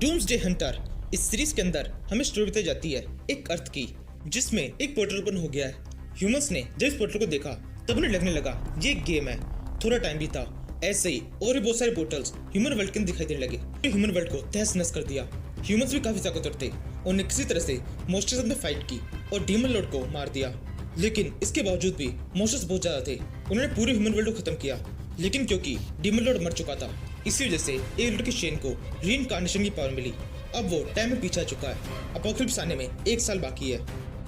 Doomsday Hunter इस series के अंदर हमें स्टोरी बताई जाती है एक अर्थ की, जिसमें एक पोर्टल ओपन हो गया है। ह्यूमंस ने जब इस पोर्टल को देखा तब उन्हें लगने लगा ये एक गेम है। थोड़ा टाइम बीता, ऐसे ही और भी बहुत सारे पोर्टल्स ह्यूमन वर्ल्ड के अंदर दिखाई देने लगे। ह्यूमन वर्ल्ड को तहस नहस कर दिया। ह्यूमंस भी काफी ताकतवर थे। उन्होंने किसी तरह से मॉन्स्टर्स में फाइट की और डीमन लॉर्ड को मार दिया। लेकिन इसके बावजूद भी मॉन्स्टर्स बहुत ज्यादा थे। उन्होंने पूरे ह्यूमन वर्ल्ड को खत्म किया, लेकिन क्योंकि डीमन लॉर्ड मर चुका था, इसी वजह से एक लड़के शेन को रीइंकार्नेशन की पावर मिली। अब वो टाइम में पीछे आ चुका है। अपोकलिप्स आने में 1 साल बाकी है।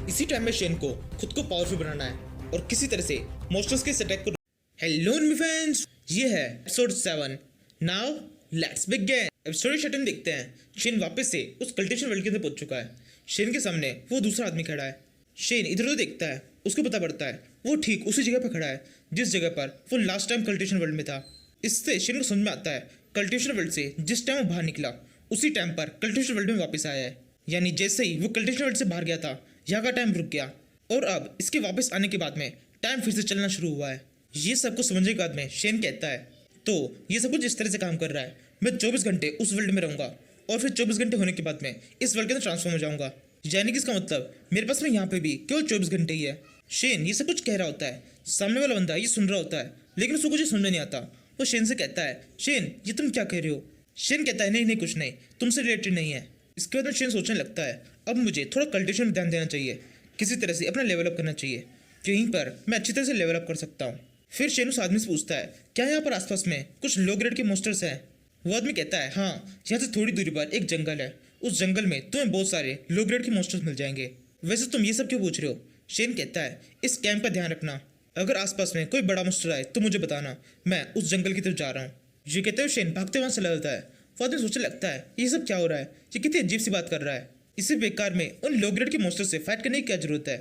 इसी टाइम में शेन को खुद को पावरफुल बनाना है और किसी तरह से मॉन्स्टर्स के इस अटैक को। हेलो माय फ्रेंड्स, ये है episode 7। Now let's begin. Episode शटन देखते हैं। शेन वापस से उस कल्टिवेशन वर्ल्ड के अंदर पहुंच चुका है। शेन के सामने वो दूसरा आदमी खड़ा है। शेन इधर उधर देखता है, उसको पता पड़ता है वो ठीक उसी जगह पर खड़ा है जिस जगह पर वो लास्ट टाइम कल्टिवेशन वर्ल्ड में था। इससे शेन को समझ में आता है कल्टिवेशन वर्ल्ड से जिस टाइम वो बाहर निकला उसी टाइम पर कल्टिवेशन वर्ल्ड में वापस आया है। यानी जैसे ही वो कल्टिवेशन वर्ल्ड से बाहर गया था, यहाँ का टाइम रुक गया और अब इसके वापस आने के बाद में टाइम फिर से चलना शुरू हुआ है। ये सब कुछ समझने के बाद में शेन कहता है तो ये सब कुछ इस तरह से काम कर रहा है। मैं 24 घंटे उस वर्ल्ड में रहूंगा और फिर 24 घंटे होने के बाद में इस वर्ल्ड के अंदर ट्रांसफॉर्म हो जाऊंगा। यानी कि इसका मतलब मेरे पास में यहाँ पे भी केवल 24 घंटे ही है। शेन ये सब कुछ कह रहा होता है। सामने वाला बंदा ये सुन रहा होता है, लेकिन उसको कुछ समझ नहीं आता। वो शेन से कहता है, शेन ये तुम क्या कह रहे हो? शेन कहता है, नहीं नहीं कुछ नहीं, तुमसे रिलेटेड नहीं है। इसके बाद में शेन सोचने लगता है अब मुझे थोड़ा कल्टिवेशन में ध्यान देना चाहिए, किसी तरह से अपना लेवल अप करना चाहिए, यहीं पर मैं अच्छी तरह से लेवल अप कर सकता हूँ। फिर शेन उस आदमी से पूछता है, क्या यहाँ पर आसपास में कुछ लो ग्रेड के मॉन्स्टर्स हैं? वो आदमी कहता है, हाँ, यहाँ से थोड़ी दूरी पर एक जंगल है। उस जंगल में तुम्हें बहुत सारे लो ग्रेड के मॉन्स्टर्स मिल जाएंगे। वैसे तुम ये सब क्यों पूछ रहे हो? शेन कहता है, इस कैंप का ध्यान रखना, अगर आसपास में कोई बड़ा मॉन्स्टर आए तो मुझे बताना, मैं उस जंगल की तरफ जा रहा हूँ। ये कहते हुए शेन भागते वहां चला जाता है। वो आदमी सोचने लगता है ये सब क्या हो रहा है, ये कितनी अजीब सी बात कर रहा है। इसी बेकार में उन लो ग्रेड के मॉन्स्टर से फाइट करने की क्या जरूरत है।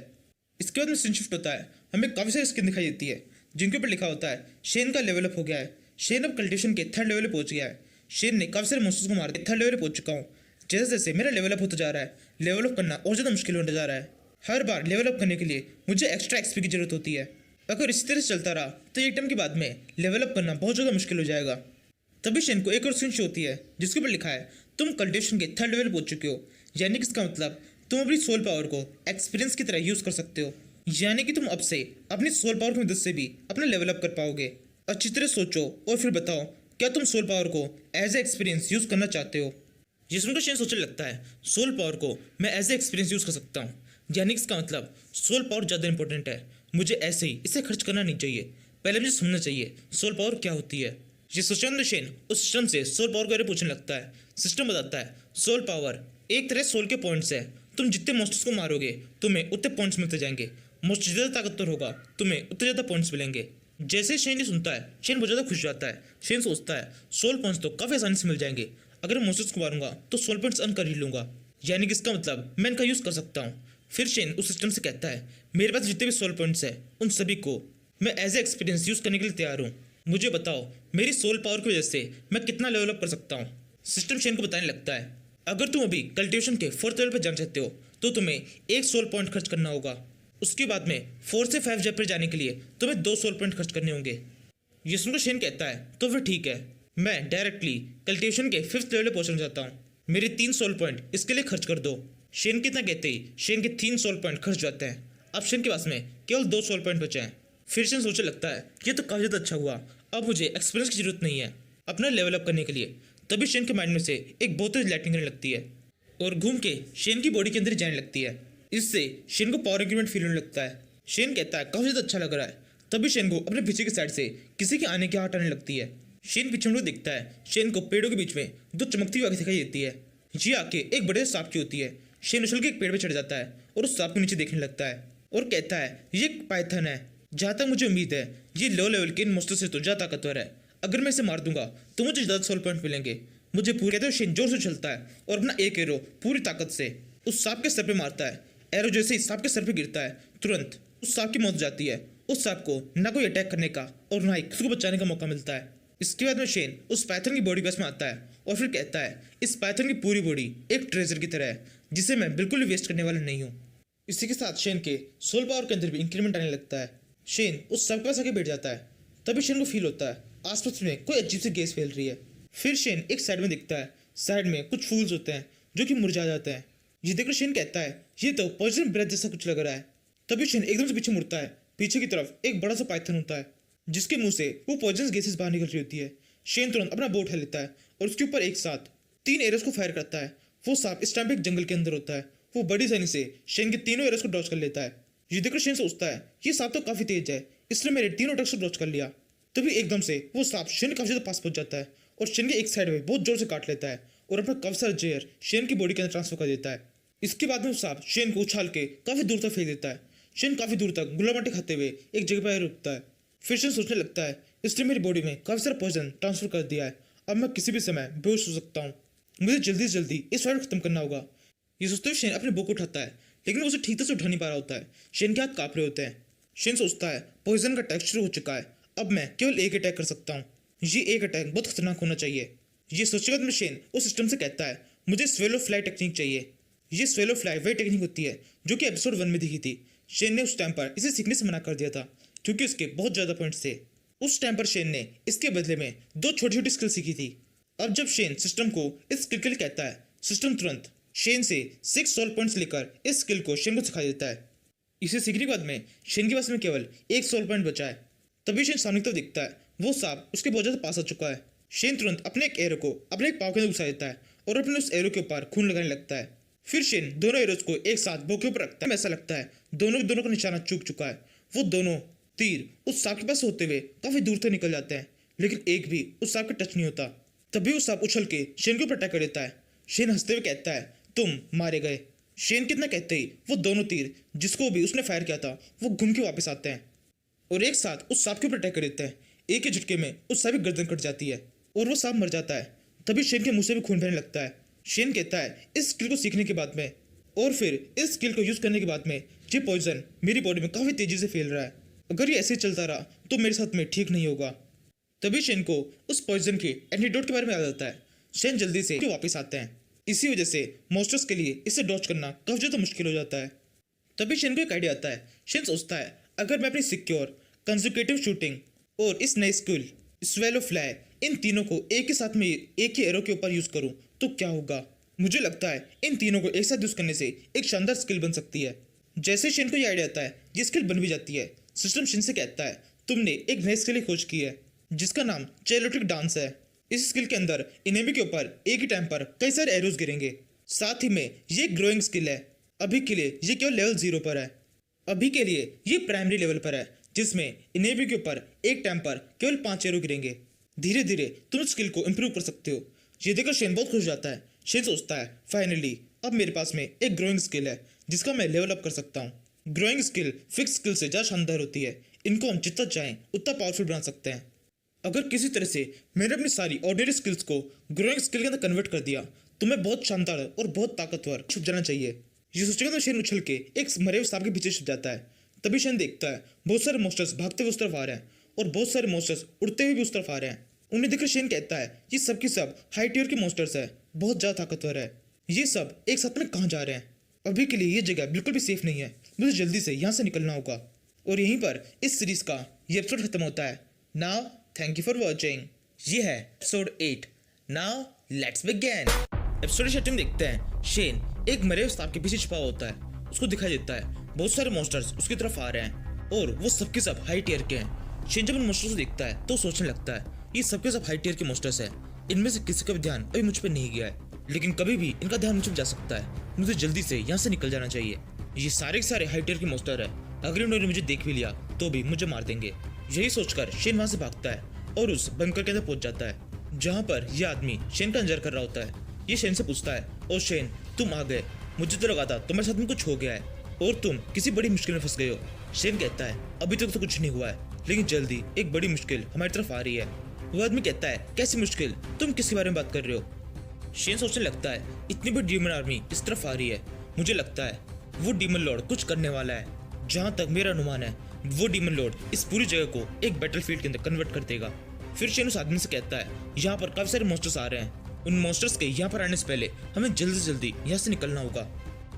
इसके बाद में सीन शिफ्ट होता है। हमें काफी सारी स्किन दिखाई देती है जिनके ऊपर लिखा होता है शेन का लेवल अप हो गया है। शेन अब कल्टिवेशन के 3rd लेवल पे पहुंच गया है। शेन ने काफी सारे मॉन्स्टर्स को मार दिया। 3rd लेवल पे पहुंच चुका हूँ। जैसे जैसे मेरा लेवल अप होता जा रहा है, लेवल अप करना और ज्यादा मुश्किल होता जा रहा है। हर बार लेवल अप करने के लिए मुझे एक्स्ट्रा एक्सपी की जरूरत होती है। अगर इसी तरह से चलता रहा तो एक टाइम के बाद में लेवल अप करना बहुत ज़्यादा मुश्किल हो जाएगा। तभी शेन को एक और स्क्रीन शो होती है जिसके ऊपर लिखा है तुम कल्टिवेशन के 3rd लेवल पहुंच चुके हो। यानी कि इसका मतलब तुम अपनी सोल पावर को एक्सपीरियंस की तरह यूज कर सकते हो। यानी कि तुम अब से अपनी सोल पावर की मदद से भी अपना लेवल अप कर पाओगे। अच्छी तरह सोचो और फिर बताओ, क्या तुम सोल पावर को एज ए एक्सपीरियंस यूज करना चाहते हो? ये सुनकर शेन सोचने लगता है, सोल पावर को मैं एज ए एक्सपीरियंस यूज कर सकता हूँ। यानी कि इसका मतलब सोल पावर ज़्यादा इंपॉर्टेंट है। मुझे ऐसे ही इसे खर्च करना नहीं चाहिए, पहले मुझे समझना चाहिए सोल पावर क्या होती है। ये सोचने शेन उस सिस्टम से सोल पावर के बारे में पूछने लगता है। सिस्टम बताता है सोल पावर एक तरह सोल के पॉइंट्स है। तुम जितने मॉन्स्टर्स को मारोगे तुम्हें उतने पॉइंट्स मिलते जाएंगे। मॉन्स्टर ज़्यादा ताकतवर होगा तुम्हें उतने ज़्यादा पॉइंट्स मिलेंगे। जैसे शेन ये सुनता है शेन बहुत ज़्यादा खुश हो जाता है। शेन सोचता है सोल पॉइंट्स तो काफ़ी आसानी से मिल जाएंगे। अगर मैं मॉन्स्टर्स को मारूंगा तो सोल पॉइंट्स अर्न कर ही लूँगा। यानी कि इसका मतलब मैं इनका यूज़ कर सकता हूँ। फिर शेन उस सिस्टम से कहता है, मेरे पास जितने भी सोल पॉइंट्स हैं उन सभी को मैं एज ए एक्सपीरियंस यूज़ करने के लिए तैयार हूँ। मुझे बताओ मेरी सोल पावर की वजह से मैं कितना लेवल अप कर सकता हूँ। सिस्टम शेन को बताने लगता है, अगर तुम अभी कल्टिवेशन के 4th लेवल पर जाना चाहते हो तो तुम्हें 1 सोल पॉइंट खर्च करना होगा। उसके बाद में 4 से 5 जब पर जाने के लिए तुम्हें 2 सोल पॉइंट खर्च करने होंगे। ये सुनकर शेन कहता है, तो फिर ठीक है, मैं डायरेक्टली कल्टिवेशन के 5th लेवल पर पहुंचना चाहता हूँ। मेरे 3 सोल पॉइंट इसके लिए खर्च कर दो। शेन कितना कहते ही शेन के 3 सोल पॉइंट खर्च जाते हैं। अब शेन के पास में केवल 2 सोल पॉइंट बचे हैं। फिर शेन सोचने लगता है ये तो काफी ज़्यादा अच्छा हुआ, अब मुझे एक्सपीरियंस की जरूरत नहीं है अपना लेवल अप करने के लिए। तभी शेन के माइंड में से एक बहुत तेज लाइटनिंग करने लगती है और घूम के शेन की बॉडी के अंदर जाने लगती है। इससे शेन को पावर इंक्रीमेंट फील होने लगता है। शेन कहता है काफी ज़्यादा अच्छा लग रहा है। तभी शेन को अपने पीछे की साइड से किसी के आने की आहट आने लगती है। शेन पीछे मुड़ देखता है। शेन को पेड़ों के बीच में 2 चमकती हुई आंखें दिखाई देती है। ये आंखें एक बड़े सांप की होती है। शेन उछल के एक पेड़ पर चढ़ जाता है और उस सांप के नीचे देखने लगता है और कहता है ये एक पाइथन है। जहाँ तक मुझे उम्मीद है ये लो लेवल के इन मॉन्स्टर से तो ज़्यादा ताकतवर है। अगर मैं इसे मार दूंगा तो मुझे ज़्यादा सोल पॉइंट मिलेंगे। मुझे पूरे कहते हुए शेन जोर से चलता है और अपना एक एरो पूरी ताकत से उस सांप के सर पे मारता है। एरो जैसे ही सांप के सर पे गिरता है तुरंत उस सांप की मौत हो जाती है। उस सांप को ना कोई अटैक करने का और ना ही किसी को बचाने का मौका मिलता है। इसके बाद में शेन उस पाइथन की बॉडी के पास में आता है और फिर कहता है इस पाइथन की पूरी बॉडी एक ट्रेजर की तरह है जिसे मैं बिल्कुल भी वेस्ट करने वाला नहीं हूँ। इसी के साथ शेन के सोल पावर के अंदर भी इंक्रीमेंट आने लगता है। शेन उस सांप के पास आके बैठ जाता है। तभी शेन को फील होता है आसपास में कोई अजीब सी गैस फैल रही है। फिर शेन एक साइड में दिखता है साइड में कुछ फूल्स होते हैं जो कि मुरझा जाते हैं। ये देखकर शेन कहता है ये तो पॉइजन ब्रेथ जैसा कुछ लग रहा है। तभी शेन एकदम से पीछे मुड़ता है। पीछे की तरफ एक बड़ा सा पाइथन होता है जिसके मुंह से वो पॉइजनस गैसेस बाहर निकल रही होती है। शेन तुरंत अपना बोट उठा लेता है और उसके ऊपर एक साथ 3 एरोस को फायर करता है। वो सांप इस टाइम पे एक जंगल के अंदर होता है। वो बड़ी आसानी से शेन के तीनों एरोस को डॉच कर लेता है। ये देखकर शेन सोचता है ये सांप तो काफी तेज है, इसलिए मेरे तीनों अटैक्स को डॉच कर लिया। तभी एकदम से वो सांप शेन के काफी ज्यादा पास पहुंच जाता है और शेन के एक साइड में बहुत जोर से काट लेता है और अपना काफी सारा जहर शेन की बॉडी के अंदर ट्रांसफर कर देता है। इसके बाद में वो सांप शेन को उछाल के काफी दूर तक फेंक देता है। शेन काफी दूर तक गुलाब बाटी खाते हुए एक जगह पर रुकता है। फिर शेन सोचने लगता है इसने मेरी बॉडी में काफी सारा पॉइजन ट्रांसफर कर दिया है, अब मैं किसी भी समय बेहोश हो सकता हूँ। मुझे जल्दी से जल्दी इस फाइट को खत्म करना होगा। ये सोचते हुए शेन अपने बुक उठाता है लेकिन उसे ठीक से उठा नहीं पा रहा होता है। शेन के हाथ कांप रहे होते हैं। शेन सोचता है पॉइजन का अटैक शुरू हो चुका है, अब मैं केवल एक अटैक कर सकता हूँ। ये एक अटैक बहुत खतरनाक होना चाहिए। ये सोचते बाद में शेन उस सिस्टम से कहता है मुझे स्वेलो फ्लाई टेक्निक चाहिए। ये स्वेलो फ्लाई वही टेक्निक होती है जो कि एपिसोड 1 में दिखी थी। शेन ने उस टाइम पर इसे सीखने से मना कर दिया था क्योंकि उसके बहुत ज्यादा पॉइंट्स थे। उस टाइम पर शेन ने इसके बदले में 2 छोटी छोटी स्किल सीखी थी। अब जब शेन सिस्टम को इस स्किल के लिए कहता है, सिस्टम तुरंत शेन से 6 सोल पॉइंट्स लेकर इस स्किल को शेन को सिखा देता है। इसे सीखने के बाद में शेन के पास में केवल 1 सोल पॉइंट बचा है। तभी शेन सामने की तरफ दिखता है, वो सांप उसके बहुत ज्यादा पास आ चुका है। शेन तुरंत अपने एक एरो को अपने एक पाव के अंदर घुसा देता है और अपने उस एरो के ऊपर खून लगाने लगता है। फिर शेन दोनों एरोज को एक साथ बो के ऊपर रखता है। ऐसा लगता है दोनों का निशाना चूक चुका है। वो दोनों तीर उस सांप के पास होते हुए काफी दूर तक निकल जाते हैं लेकिन एक भी उस सांप का टच नहीं होता। तभी वो सांप उछल के शेन के ऊपर अटैक कर देता है। शेन हंसते हुए कहता है तुम मारे गए। शेन कितना कहते ही वो दोनों तीर जिसको भी उसने फायर किया था वो घूम के वापस आते हैं और एक साथ उस सांप के ऊपर अटैक कर देते हैं। एक ही झटके में उस सांप की गर्दन कट जाती है और वो सांप मर जाता है। तभी शेन के मुंह से भी खून बहने लगता है। शेन कहता है इस स्किल को सीखने के बाद में और फिर इस स्किल को यूज करने के बाद में ये पॉइजन मेरी बॉडी में काफी तेजी से फैल रहा है। अगर ये ऐसे चलता रहा तो मेरे साथ में ठीक नहीं होगा। तभी शेन को उस पॉइजन के एंटीडोट के बारे में याद आता है। शेन जल्दी से वापस आते हैं। इसी वजह से मॉन्स्टर्स के लिए इसे डॉच करना काफी ज्यादा मुश्किल हो जाता है। तभी शेन को एक आइडिया आता है। शेन सोचता है अगर मैं अपनी सिक्योर कंसेक्यूटिव शूटिंग और इस नए स्किल स्वेलो फ्लाई इन तीनों को एक ही साथ में एक ही एरो के ऊपर यूज करूं तो क्या होगा। मुझे लगता है इन तीनों को एक साथ यूज करने से एक शानदार स्किल बन सकती है। जैसे शेन को यह आइडिया आता है ये स्किल बन भी जाती है। सिस्टम शेन से कहता है तुमने एक नई स्किल की खोज की है जिसका नाम चैलोटिक डांस है। इस स्किल के अंदर इनेमी के ऊपर एक ही टाइम पर कई सारे एरोज गिरेंगे। साथ ही में ये ग्रोइंग स्किल है। अभी के लिए ये केवल लेवल 0 पर है। अभी के लिए ये प्राइमरी लेवल पर है जिसमें इनेमी के ऊपर एक टाइम पर केवल 5 एरो गिरेंगे। धीरे धीरे तुम स्किल को इम्प्रूव कर सकते हो। ये देखकर शेन बहुत खुश हो जाता है। शेन सोचता है फाइनली अब मेरे पास में एक ग्रोइंग स्किल है जिसका मैं लेवल अप कर सकता हूँ। ग्रोइंग स्किल फिक्स स्किल से ज़्यादा शानदार होती है। इनको हम जितना चाहें उतना पावरफुल बना सकते हैं। अगर किसी तरह से मैंने अपनी सारी ऑर्डिनरी स्किल्स को ग्रोइंग स्किल के अंदर कन्वर्ट कर दिया तो मैं बहुत शानदार और बहुत ताकतवर छुप जाना चाहिए। ये सोचेगा तो शेन उछल के एक मरे हुए सांप के पीछे छुप जाता है। तभी शेन देखता है बहुत सारे मॉन्स्टर्स भागते हुए उस तरफ आ रहे हैं और बहुत सारे मॉन्स्टर्स उड़ते हुए भी उस तरफ आ रहे हैं। उन्हें देखकर शेन कहता है ये सब की सब हाई टियर के मॉन्स्टर्स है, बहुत ज़्यादा ताकतवर है। ये सब एक साथ में कहाँ जा रहे हैं। अभी के लिए ये जगह बिल्कुल भी सेफ नहीं है। मुझे जल्दी से यहाँ से निकलना होगा। और यहीं पर इस सीरीज का ये एपिसोड खत्म होता है। Now thank you for watching. ये है episode 8। Now let's begin. Episode starting देखते हैं शेन एक मरे हुए सांप के पीछे छिपा होता है। उसको दिखाई देता है बहुत सारे मॉन्स्टर्स उसकी तरफ आ रहे हैं और वो सबके सब हाई टियर के हैं। शेन जब उन मॉन्स्टर्स को देखता है तो सोचने लगता है ये सबके सब हाई टियर के मॉन्स्टर्स हैं। इनमें से किसी का भी ध्यान अभी मुझ पर नहीं गया है लेकिन कभी भी इनका ध्यान मुझ पर जा सकता है। मुझे जल्दी से यहाँ से निकल जाना चाहिए। ये सारे के सारे हाई टियर के मॉन्स्टर है। अगर इन्होंने मुझे देख भी लिया तो भी मुझे मार देंगे। यही सोचकर शेन वहाँ से भागता है और उस बंकर के अंदर पहुंच जाता है जहाँ पर यह आदमी शेन का इंतजार कर रहा होता है। ये शेन से पूछता है और शेन तुम आ गए, मुझे तो लगा था तुम्हारे साथ में कुछ हो गया है और तुम किसी बड़ी मुश्किल में फंस गए हो। शेन कहता है अभी तक तो कुछ नहीं हुआ है लेकिन जल्दी एक बड़ी मुश्किल हमारी तरफ आ रही है। वो आदमी कहता है कैसी मुश्किल, तुम किसके बारे में बात कर रहे हो। शेन सोचने लगता है इतनी बड़ी डीमन आर्मी इस तरफ आ रही है, मुझे लगता है वो डीमन लॉर्ड कुछ करने वाला है। जहाँ तक मेरा अनुमान है वो डीमन लॉर्ड इस पूरी जगह को एक बैटलफील्ड के अंदर कन्वर्ट कर देगा। फिर शेन उस आदमी से कहता है यहाँ पर काफी सारे मॉन्स्टर्स आ रहे हैं, उन मॉन्स्टर्स के यहाँ पर आने से पहले हमें जल्दी से जल्दी यहाँ से निकलना होगा।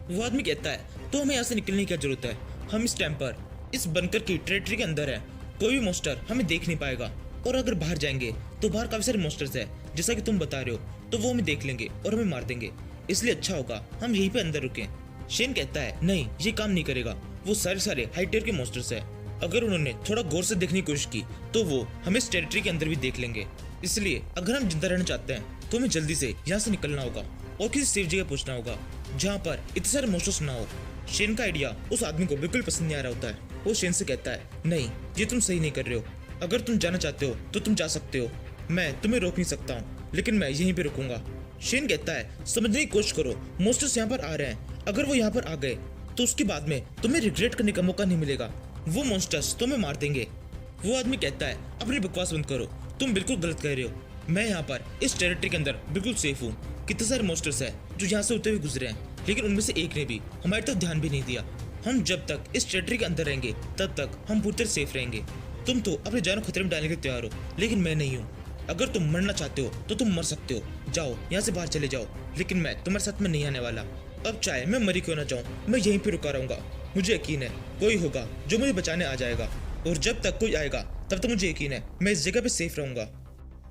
वो आदमी कहता है तो हमें यहाँ से निकलने की क्या जरूरत है, हम इस टाइम पर इस बंकर की टेरिटरी के अंदर है, कोई भी मॉन्स्टर हमें देख नहीं पाएगा और अगर बाहर जाएंगे तो बाहर काफी सारे मॉन्स्टर्स है जैसा कि तुम बता रहे हो, तो वो हमें देख लेंगे और हमें मार देंगे, इसलिए अच्छा होगा हम यहीं पे अंदर रुकें। शेन कहता है नहीं, ये काम नहीं करेगा, वो सारे हाई टियर के मॉन्स्टर्स है। अगर उन्होंने थोड़ा गौर से देखने की कोशिश की तो वो हमें इस टेरिटरी के अंदर भी देख लेंगे। इसलिए अगर हम जिंदा रहना चाहते हैं तो हमें जल्दी से यहाँ से निकलना होगा और किसी सेफ जगह पहुंचना होगा जहाँ पर इतने सारे मॉन्स्टर्स ना हो। शेन का आइडिया उस आदमी को बिल्कुल पसंद नहीं आ रहा होता है। वो शेन से कहता है नहीं, ये तुम सही नहीं कर रहे हो, अगर तुम जाना चाहते हो तो तुम जा सकते हो, मैं तुम्हें रोक नहीं सकता हूँ, लेकिन मैं यहीं पे रुकूंगा। शेन कहता है समझने की कोशिश करो, मॉन्स्टर्स यहाँ पर आ रहे हैं, अगर वो यहाँ पर आ गए तो उसके बाद में तुम्हें रिग्रेट करने का मौका नहीं मिलेगा, वो मॉन्स्टर्स तुम्हें मार देंगे। वो आदमी कहता है अपनी बकवास बंद करो, तुम बिल्कुल गलत कह रहे हो, मैं यहाँ पर इस टेरिटरी के अंदर बिल्कुल सेफ हूँ। कितने सारे मॉन्स्टर्स हैं जो यहाँ से होते हुए गुजरे हैं, लेकिन उनमें से एक ने भी हमारी तरफ ध्यान भी नहीं दिया। हम जब तक इस टेरिटरी के अंदर रहेंगे तब तक हम पूरी तरह सेफ रहेंगे। तुम तो अपने जान को खतरे में डालने के तैयार हो, लेकिन मैं नहीं हूँ। अगर तुम मरना चाहते हो तो तुम मर सकते हो, जाओ यहाँ से बाहर चले जाओ, लेकिन मैं तुम्हारे साथ में नहीं आने वाला। अब चाहे मैं मरी क्यों ना जाऊँ, मैं यहीं पे रुका रहूंगा। मुझे यकीन है कोई होगा जो मुझे बचाने आ जाएगा, और जब तक कोई आएगा तब तक मुझे यकीन है मैं इस जगह पे सेफ रहूंगा।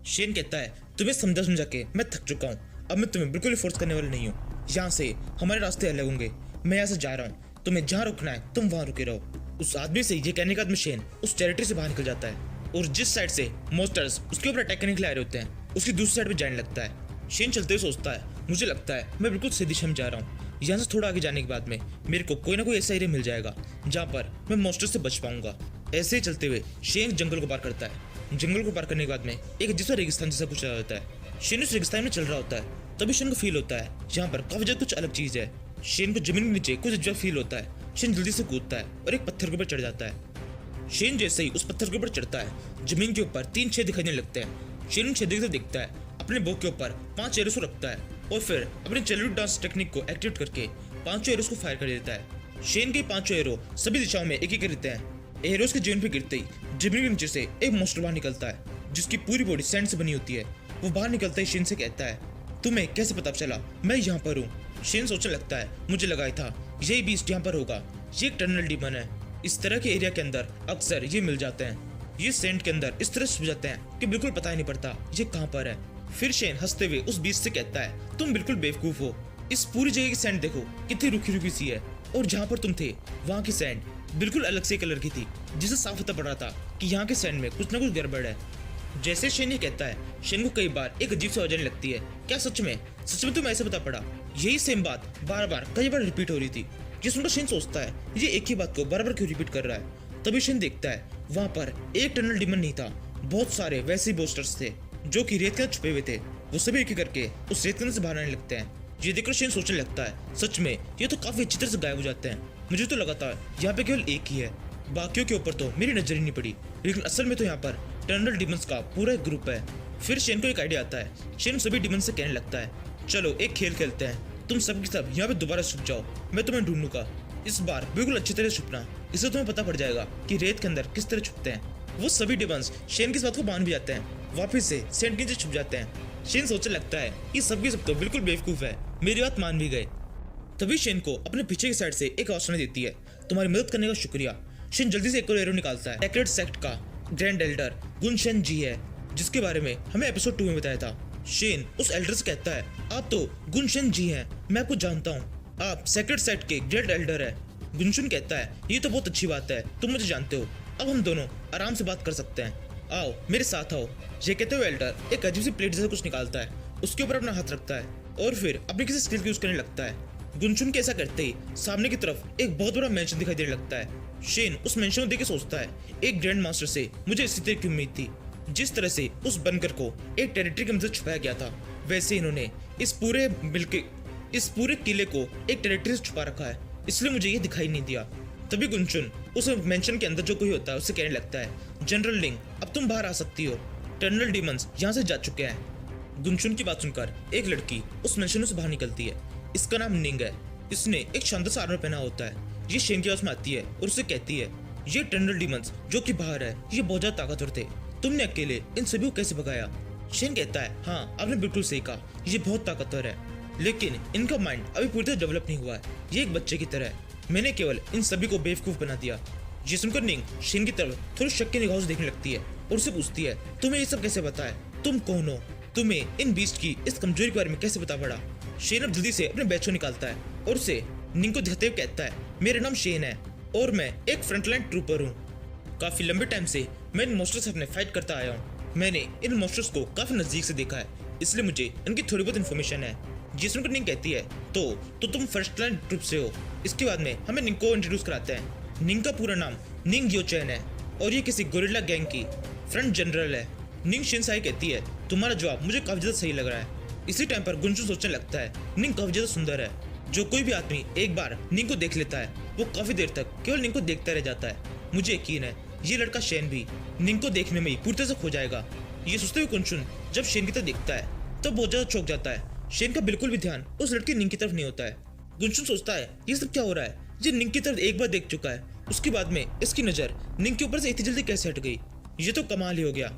शेन कहता है तुम्हें समझा के मैं थक चुका हूँ, अब मैं तुम्हें बिल्कुल फोर्स करने वाला नहीं हूँ। यहाँ से हमारे रास्ते अलग होंगे, मैं यहाँ से जा रहा हूँ, तुम्हें जहाँ रुकना है तुम वहाँ रुके रहो। उस आदमी से ये कहने के बाद में शेन उस टेरिटरी से बाहर निकल जाता है, और जिस साइड से मॉन्स्टर्स उसके ऊपर अटैक करने के लिए आ रहे होते हैं उसकी दूसरी साइड पे जाने लगता है। शेन चलते हुए सोचता है मुझे लगता है मैं बिल्कुल सही दिशा में जा रहा हूँ, यहाँ से थोड़ा आगे जाने के बाद में मेरे को कोई ना कोई ऐसा एरिया मिल जाएगा जहाँ पर मैं मॉन्स्टर से बच पाऊंगा। ऐसे ही चलते हुए शेन जंगल को पार करता है। जंगल को पार करने के बाद में एक अजीब सा रेगिस्तान जैसा कुछ आ जाता है। शेन उस रेगिस्तान में चल रहा होता है, तभी शेन को फील होता है यहाँ पर काफी ज्यादा कुछ अलग चीज है। शेन को जमीन के नीचे कुछ अजीब फील होता है। शेन जल्दी से कूदता है और एक पत्थर के ऊपर चढ़ जाता है। शेन जैसे ही उस पत्थर के ऊपर चढ़ता है, जमीन के ऊपर 3 छेद दिखाई देने लगते हैं। शेन उन छेदों की तरफ देखता है, अपने बो के ऊपर 5 एरोस को रखता है और फिर अपने चैल्यूट डांस टेक्निक को एक्टिवेट करके 5 एरोस को फायर कर देता है। शेन के 5 एरो सभी दिशाओं में एक ही रहते हैं। एरोस के जमीन पे गिरते ही जमीन के नीचे से एक मॉन्स्टर बाहर निकलता है, जिसकी पूरी बॉडी सैंड से बनी होती है। वो बाहर निकलता ही शेन से कहता है तुम्हें कैसे पता चला मैं यहाँ पर हूँ। शेन सोचने लगता है मुझे लगा था यही बीस्ट यहाँ पर होगा, ये एक टनल डीमन है। इस तरह के एरिया के अंदर अक्सर ये मिल जाते हैं, ये सेंट के अंदर इस तरह छुप जाते हैं कि बिल्कुल पता ही नहीं पड़ता ये कहाँ पर है। फिर शेन हंसते हुए उस बीस्ट से कहता है तुम बिल्कुल बेवकूफ हो, इस पूरी जगह की सैंड देखो कितनी रुखी रुखी सी है, और जहाँ पर तुम थे वहाँ की सैंड बिल्कुल अलग से कलर की थी, जिसे साफ पता पड़ रहा था कि यहाँ के सैंड में कुछ ना कुछ गड़बड़ है। जैसे शेन ये कहता है, शेन को कई बार एक अजीब सी आवाज आने लगती है, क्या सच में तुम्हें ऐसे पता पड़ा? यही सेम बात बार बार कई बार रिपीट हो रही थी। ये सुनकर शेन सोचता है ये एक ही बात को बार बार क्यों रिपीट कर रहा है। तभी शेन देखता है वहाँ पर एक टनल डीमन नहीं था, बहुत सारे वैसे ही बोस्टर्स थे जो कि रेत के अंदर छुपे हुए थे। वो सभी एक करके उस रेत के अंदर से बाहर आने लगते हैं। ये देखकर शेन सोचने लगता है सच में ये तो काफी अच्छी तरह से गायब हो जाते हैं। मुझे तो लगा था यहाँ पे केवल एक ही है, बाकियों के ऊपर तो मेरी नजर ही नहीं पड़ी, लेकिन असल में तो यहाँ पर टनल डीमंस का पूरा एक ग्रुप है। फिर शेन को एक आइडिया आता है। शेन सभी डीमंस से कहने लगता है चलो एक खेल खेलते हैं, तुम सब की सब यहाँ पे दोबारा छुप जाओ, मैं तुम्हें ढूंढूंगा। इस बार बिल्कुल अच्छी तरह छुपना, इससे तुम्हें पता पड़ जाएगा कि रेत के अंदर किस तरह छुपते हैं। वो सभी डीमंस शेन की इस बात को मान भी जाते हैं, वापिस से सेंट के नीचे छुप जाते हैं। शेन सोचने लगता है ये सब के सब तो बिल्कुल बेवकूफ है, मेरी बात मान भी गए। तभी शेन को अपने पीछे की साइड से एक आवाज सुनाई देती है, तुम्हारी मदद करने का शुक्रिया। शेन जल्दी से एक और एरो निकालता है। सेक्रेट सेक्ट का ग्रैंड एल्डर गुनशन जी है, जिसके बारे में हमें एपिसोड 2 में बताया था। शेन उस एल्डर से कहता है आप तो गुनशन जी हैं, मैं आपको जानता हूँ, आप सेक्रेट सेक्ट के ग्रेट एल्डर है। गुनशन कहता है ये तो बहुत अच्छी बात है, तुम मुझे जानते हो, अब हम दोनों आराम से बात कर सकते हैं, आओ मेरे साथ आओ। ये कहते हुए एल्डर एक अजीब सी प्लेट जैसा कुछ निकालता है, उसके ऊपर अपना हाथ रखता है और फिर अपनी किसी स्किल यूज करने लगता है। गुनशुन के ऐसा करते ही सामने की तरफ एक बहुत बड़ा मेंशन दिखाई देने लगता है। शेन उस मेंशन को देख के सोचता है एक ग्रैंड मास्टर से मुझे इसी तरह की उम्मीद थी। जिस तरह से उस बनकर को एक टेरिटरी के अंदर छुपाया गया था, वैसे इन्होंने इस पूरे किले को एक टेरिटरी से छुपा रखा है, इसलिए मुझे ये दिखाई नहीं दिया। तभी गुनशुन उस मेंशन के अंदर जो कोई होता है उससे कहने लगता है जनरल लिंग अब तुम बाहर आ सकती हो, टर्नल डीमंस यहाँ से जा चुके हैं। गुनशुन की बात सुनकर एक लड़की उस मेंशन से बाहर निकलती है, इसका नाम निंग है। इसने एक शानदार सा आर्मर पहना होता है। ये शेन की आवाज में आती है और उसे कहती है ये टर्नल डीमंस जो कि बाहर है ये बहुत ज्यादा ताकतवर थे, तुमने अकेले इन सभी को कैसे भगाया? शेन कहता है हाँ आपने बिल्कुल सही कहा, ये बहुत ताकतवर है, लेकिन इनका माइंड अभी पूरी तरह डेवलप नहीं हुआ है, ये एक बच्चे की तरह है, मैंने केवल इन सभी को बेवकूफ बना दिया। ये सुनकर निंग शेन की तरफ थोड़ी शक की निगाहों से देखने लगती है और उससे पूछती है तुम्हें ये सब कैसे पता है, तुम कौन हो? तुम्हें इन बीस्ट की इस कमजोरी के बारे में कैसे पता पड़ा? शेन अब जल्दी से अपने बैच को निकालता है और उसे निंग को दिखाते हुए कहता है, मेरा नाम शेन है और मैं एक फ्रंटलाइन ट्रूपर हूँ। काफी लंबे टाइम से मैं इन मॉन्स्टर्स से अपने फाइट करता आया हूँ। मैंने इन मॉन्स्टर्स को काफी नजदीक से देखा है, इसलिए मुझे इनकी थोड़ी बहुत इन्फॉर्मेशन है। जिसमें निंग कहती है, तो तुम फर्स्ट लाइन ट्रूप से हो। इसके बाद में हमें निंग को इंट्रोड्यूस कराते हैं। निंग का पूरा नाम निंग यो चैन है और ये किसी गोरिल्ला गैंग की फ्रंट जनरल है। निंग शेन से कहती है, तुम्हारा जवाब मुझे काफी ज्यादा सही लग रहा है। इसी टाइम पर गुंचुन सोचने लगता है, निंग काफी ज्यादा सुंदर है। जो कोई भी आदमी एक बार निंग को देख लेता है वो काफी देर तक केवल निंग को देखता रह जाता है। मुझे यकीन है ये लड़का शेन भी निंग को देखने में ही पूरी तरह से खो जाएगा। ये सोचते हुए गुंचुन जब शेन की तरफ देखता है तो बहुत ज्यादा चौंक जाता है। शेन का बिल्कुल भी ध्यान उस लड़की निंग की तरफ नहीं होता है। गुंचुन सोचता है ये सब क्या हो रहा है? ये निंग की तरफ एक बार देख चुका है, उसके बाद में इसकी नजर निंग के ऊपर से इतनी जल्दी कैसे हट गई? ये तो कमाल ही हो गया।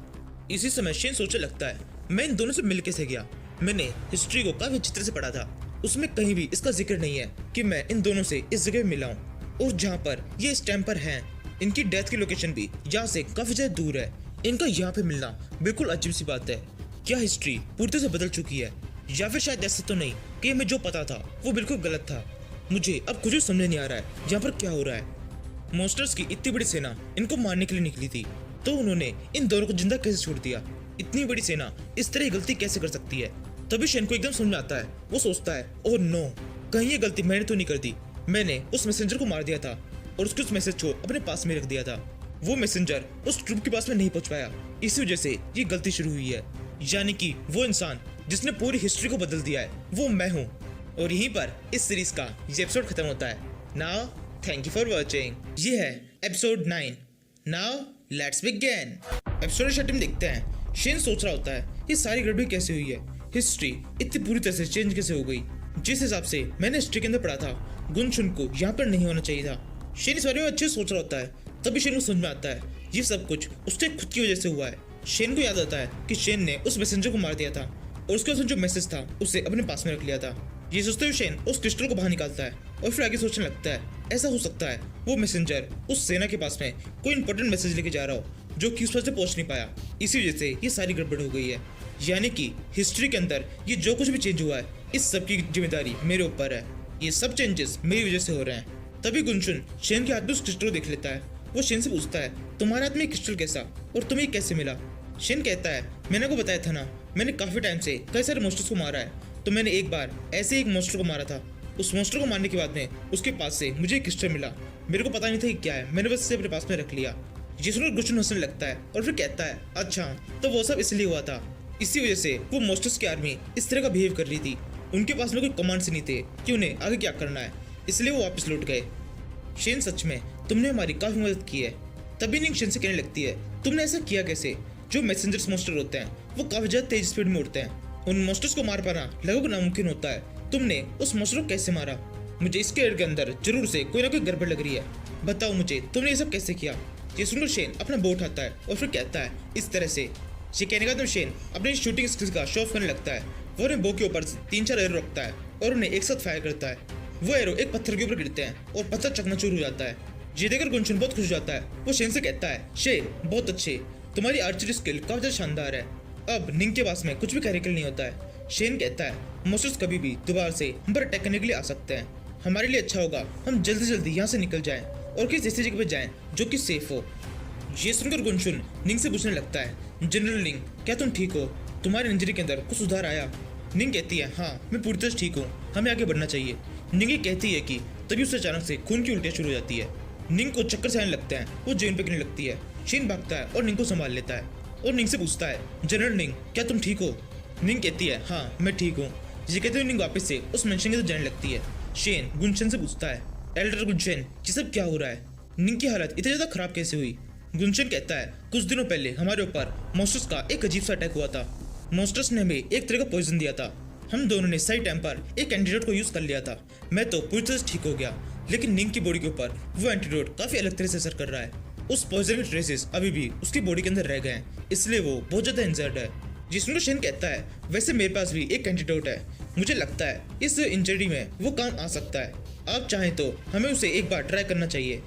इसी समय शेन सोचने लगता है, मैं इन दोनों से मिल कैसे गया? मैंने हिस्ट्री को काफी अच्छी तरह से पढ़ा था, उसमें कहीं भी इसका जिक्र नहीं है कि मैं इन दोनों से इस जगह मिला हूँ। और जहाँ पर ये इस टाइम पर हैं, इनकी डेथ की लोकेशन भी यहाँ से काफी ज्यादा दूर है। इनका यहाँ पे मिलना बिल्कुल अजीब सी बात है। क्या हिस्ट्री पूरी तरह से बदल चुकी है, या फिर शायद ऐसा तो नहीं कि हमें जो पता था वो बिल्कुल गलत था? मुझे अब कुछ भी समझ नहीं आ रहा है यहाँ पर क्या हो रहा है। मॉन्स्टर्स की इतनी बड़ी सेना इनको मारने के लिए निकली थी, तो उन्होंने इन दोनों को जिंदा कैसे छोड़ दिया? इतनी बड़ी सेना इस तरह गलती कैसे कर सकती है? तभी शेन को एकदम समझ आता है। वो सोचता है, ओह नो, कहीं ये गलती मैंने तो नहीं कर दी। मैंने उस मैसेंजर को मार दिया था और उसके उस मैसेज को अपने पास में रख दिया था। वो मैसेंजर उस ट्रूप के पास में नहीं पहुंच पाया, इसी वजह से ये गलती शुरू हुई है। यानी कि वो इंसान जिसने पूरी हिस्ट्री को बदल दिया है वो मैं हूँ। और यहीं पर इस सीरीज का ये एपिसोड खत्म होता है। Now thank you for watching. ये है episode 9। Now let's begin. Episode starting देखते हैं। शेन सोच रहा होता है ये सारी गड़बड़ी कैसे हुई है, हिस्ट्री इतनी पूरी तरह से चेंज कैसे हो गई? जिस हिसाब से मैंने हिस्ट्री के अंदर पढ़ा था गुनचुन को यहाँ पर नहीं होना चाहिए था। शेन इस बारे में अच्छे से सोच रहा होता है, तभी शेन को समझ में आता है ये सब कुछ उसके खुद की वजह से हुआ है। शेन को याद आता है कि शेन ने उस मैसेंजर को मार दिया था और उसके उसने जो मैसेज था उसे अपने पास में रख लिया था। ये सोचते हुए शेन उस क्रिस्टल को बाहर निकालता है और फिर आगे सोचने लगता है, ऐसा हो सकता है वो मैसेंजर उस सेना के पास में कोई इंपॉर्टेंट मैसेज लेके जा रहा हो जो कि उस पर से पहुंच नहीं पाया, इसी वजह से ये सारी गड़बड़ हो गई है। यानी कि हिस्ट्री के अंदर ये जो कुछ भी चेंज हुआ है इस सब की जिम्मेदारी मेरे ऊपर है। ये सब चेंजेस मेरी वजह से हो रहे हैं। तभी गुनचुन शेन के हाथ में उस क्रिस्टल को देख लेता है। वो शेन से पूछता है, तुम्हारे हाथ में क्रिस्टल कैसा और तुम्हें कैसे मिला? शेन कहता है, मैंने को बताया था ना, मैंने काफी टाइम से कई सारे मॉन्स्टर्स को मारा है, तो मैंने एक बार ऐसे एक मॉन्स्टर को मारा था। उस मॉन्स्टर को मारने के बाद में उसके पास से मुझे एक क्रिस्टल मिला। मेरे को पता नहीं था कि क्या है, मैंने बस इसे अपने पास में रख लिया। जिसमें गुनचुन हंसने लगता है और फिर कहता है, अच्छा तो वो सब इसलिए हुआ था, इसी वजह से वो मॉन्स्टर्स की आर्मी इस तरह का बिहेव कर रही थी। उनके पास में कोई कमांड्स नहीं थे कि उन्हें आगे क्या करना है, इसलिए वो वापस लौट गए। शेन सच में तुमने हमारी काफी मदद की है। तभी निंग शेन से कहने लगती है, तुमने ऐसा किया कैसे? जो मैसेंजर्स मॉन्स्टर होते हैं वो काफी ज्यादा तेज स्पीड में उड़ते हैं, उन मॉन्स्टर्स को मार पाना लगभग नामुमकिन होता है। तुमने उस मॉन्स्टर को कैसे मारा? मुझे इसके एयर के अंदर जरूर से कोई ना कोई गड़बड़ लग रही है, बताओ मुझे तुमने ये सब कैसे किया? ये सुनकर शेन अपना बो उठाता है और फिर कहता है, इस तरह से। ये कहने के बाद शेन अपनी शूटिंग स्किल्स का शो ऑफ करने लगता है। वो अपने बो के ऊपर 3-4 एरो रखता है और उन्हें एक साथ फायर करता है। वो एरो एक पत्थर के ऊपर गिरते हैं और पत्थर चकनाचूर हो जाता है। ये देखकर गुनचुन बहुत खुश हो जाता है। वो शेन से कहता है, शेन बहुत अच्छे, तुम्हारी आर्चरी स्किल काफी ज्यादा शानदार है। अब निंग के पास में कुछ भी कहने के लिए नहीं होता है। शेन कहता है, मॉन्स्टर्स कभी भी दोबारा से हम पर अटैक करने के लिए आ सकते हैं, हमारे लिए अच्छा होगा हम जल्दी जल्दी यहाँ से निकल जाएं और किसी ऐसी जगह पे जाएं जो कि सेफ हो। ये सुनकर गुनचुन निंग से पूछने लगता है, जनरल निंग क्या तुम ठीक हो? तुम्हारे इंजरी के अंदर कुछ सुधार आया? निंग कहती है, हाँ मैं पूरी तरह ठीक हूँ, हमें आगे बढ़ना चाहिए। निंग ये कहती है कि तभी उससे अचानक से खून की उल्टियाँ शुरू हो जाती है। निंग को चक्कर से आने लगता है, वो जमीन पे गिरने लगती है। शेन भागता है और निंग को संभाल लेता है और निंग से पूछता है, जनरल निंग क्या तुम ठीक हो? निंग कहती है, हाँ मैं ठीक हूँ। ये कहते हुए निंग वापस से उस मेंशन की तरफ जाने लगती है। शेन गुनचन से पूछता है, एल्डर गुनचन ये सब क्या हो रहा है? निंग की हालत इतनी ज्यादा खराब कैसे हुई? गुनचन कहता है, कुछ दिनों पहले हमारे ऊपर मॉन्स्टर्स का एक अजीब सा अटैक हुआ था। मॉन्स्टर्स ने हमें एक तरह का पॉइजन दिया था। हम दोनों ने सही टाइम पर एक एंटीडोट को यूज कर लिया था। मैं तो पूरी तरह से ठीक हो गया, लेकिन निंग की बॉडी के ऊपर वो एंटीडोट काफी अलग तरह से असर कर रहा है। उस पॉइजन के ट्रेसेस अभी भी उसकी बॉडी के अंदर रह गए हैं, इसलिए वो बहुत ज्यादा इंजर्ड है। जिसमें शेन कहता है, वैसे मेरे पास भी एक एंटीडोट है, मुझे लगता है इस इंजरी में वो काम आ सकता है। आप चाहें तो हमें उसे एक बार ट्राई करना चाहिए।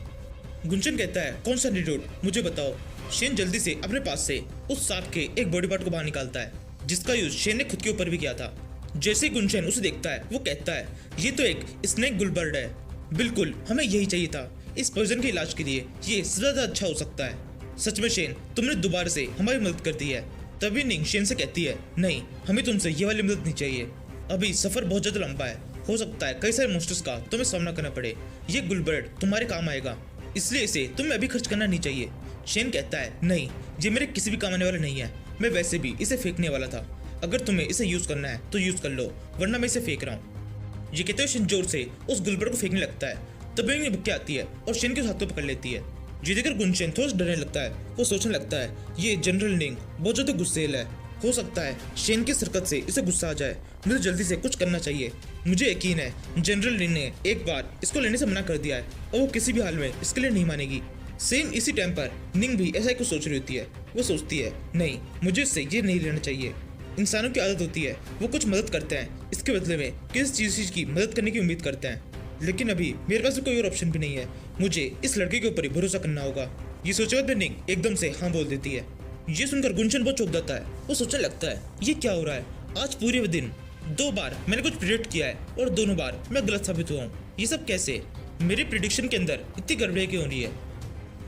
गुनचन कहता है, कौन सा एंटीडोट मुझे बताओ। शेन जल्दी से अपने पास से उस सांप के एक बॉडी पार्ट को बाहर निकालता है। जिसका यूज शेन ने खुद के ऊपर भी किया था। जैसे ही गुनशेन उसे देखता है वो कहता है ये तो एक स्नेक गुलबर्ड है। बिल्कुल हमें यही चाहिए था, इस पॉइजन के इलाज के लिए ये सबसे ज्यादा अच्छा हो सकता है। सच में शेन, तुमने दोबारा से हमारी मदद कर दी है। तभी निंग शेन से कहती है नहीं, हमें तुमसे ये वाली मदद नहीं चाहिए, अभी सफर बहुत ज्यादा लंबा है, हो सकता है कई सारे मॉन्स्टर्स का तुम्हें सामना करना पड़े, ये गुलबर्ड तुम्हारे काम आएगा, इसलिए इसे तुम्हें अभी खर्च करना नहीं चाहिए। शेन कहता है नहीं, ये मेरे किसी भी काम आने वाला नहीं है, मैं वैसे भी इसे फेंकने वाला था, अगर तुम्हें इसे यूज करना है तो यूज कर लो, वरना मैं इसे फेंक रहा हूँ। ये कहते हुए शेन जोर से उस गुलबर्ड को फेंकने लगता है। तभी एक बुक्के आती है और शेन के हाथों पकड़ लेती है। ये देखकर गुनशेन थोड़ा डरने लगता है, वो सोचने लगता है ये जनरल निंग बहुत ज्यादा गुस्सेल है, हो सकता है शेन की हरकत से इसे गुस्सा आ जाए, मुझे जल्दी से कुछ करना चाहिए। मुझे यकीन है जनरल निंग ने एक बार इसको लेने से मना कर दिया है और वो किसी भी हाल में इसके लिए नहीं मानेगी। सेम इसी टाइम पर निंग भी ऐसा ही कुछ सोच रही होती है। वो सोचती है नहीं, मुझे इससे ये नहीं लेना चाहिए। इंसानों की आदत होती है वो कुछ मदद करते हैं, इसके बदले में किसी चीज की मदद करने की उम्मीद करते हैं, लेकिन अभी मेरे पास कोई और ऑप्शन भी नहीं है, मुझे इस लड़के के ऊपर ही भरोसा करना होगा। ये सोचे बाद निंग एकदम से हाँ बोल देती है। ये सुनकर गुनशेन बहुत चौंक जाता है, वो सोचने लगता है ये क्या हो रहा है, आज पूरे दिन 2 बार मैंने कुछ प्रिडिक्ट किया है और दोनों बार मैं गलत साबित हुआ हूँ, ये सब कैसे, मेरे प्रिडिक्शन के अंदर इतनी गड़बड़ी क्यों हो रही है।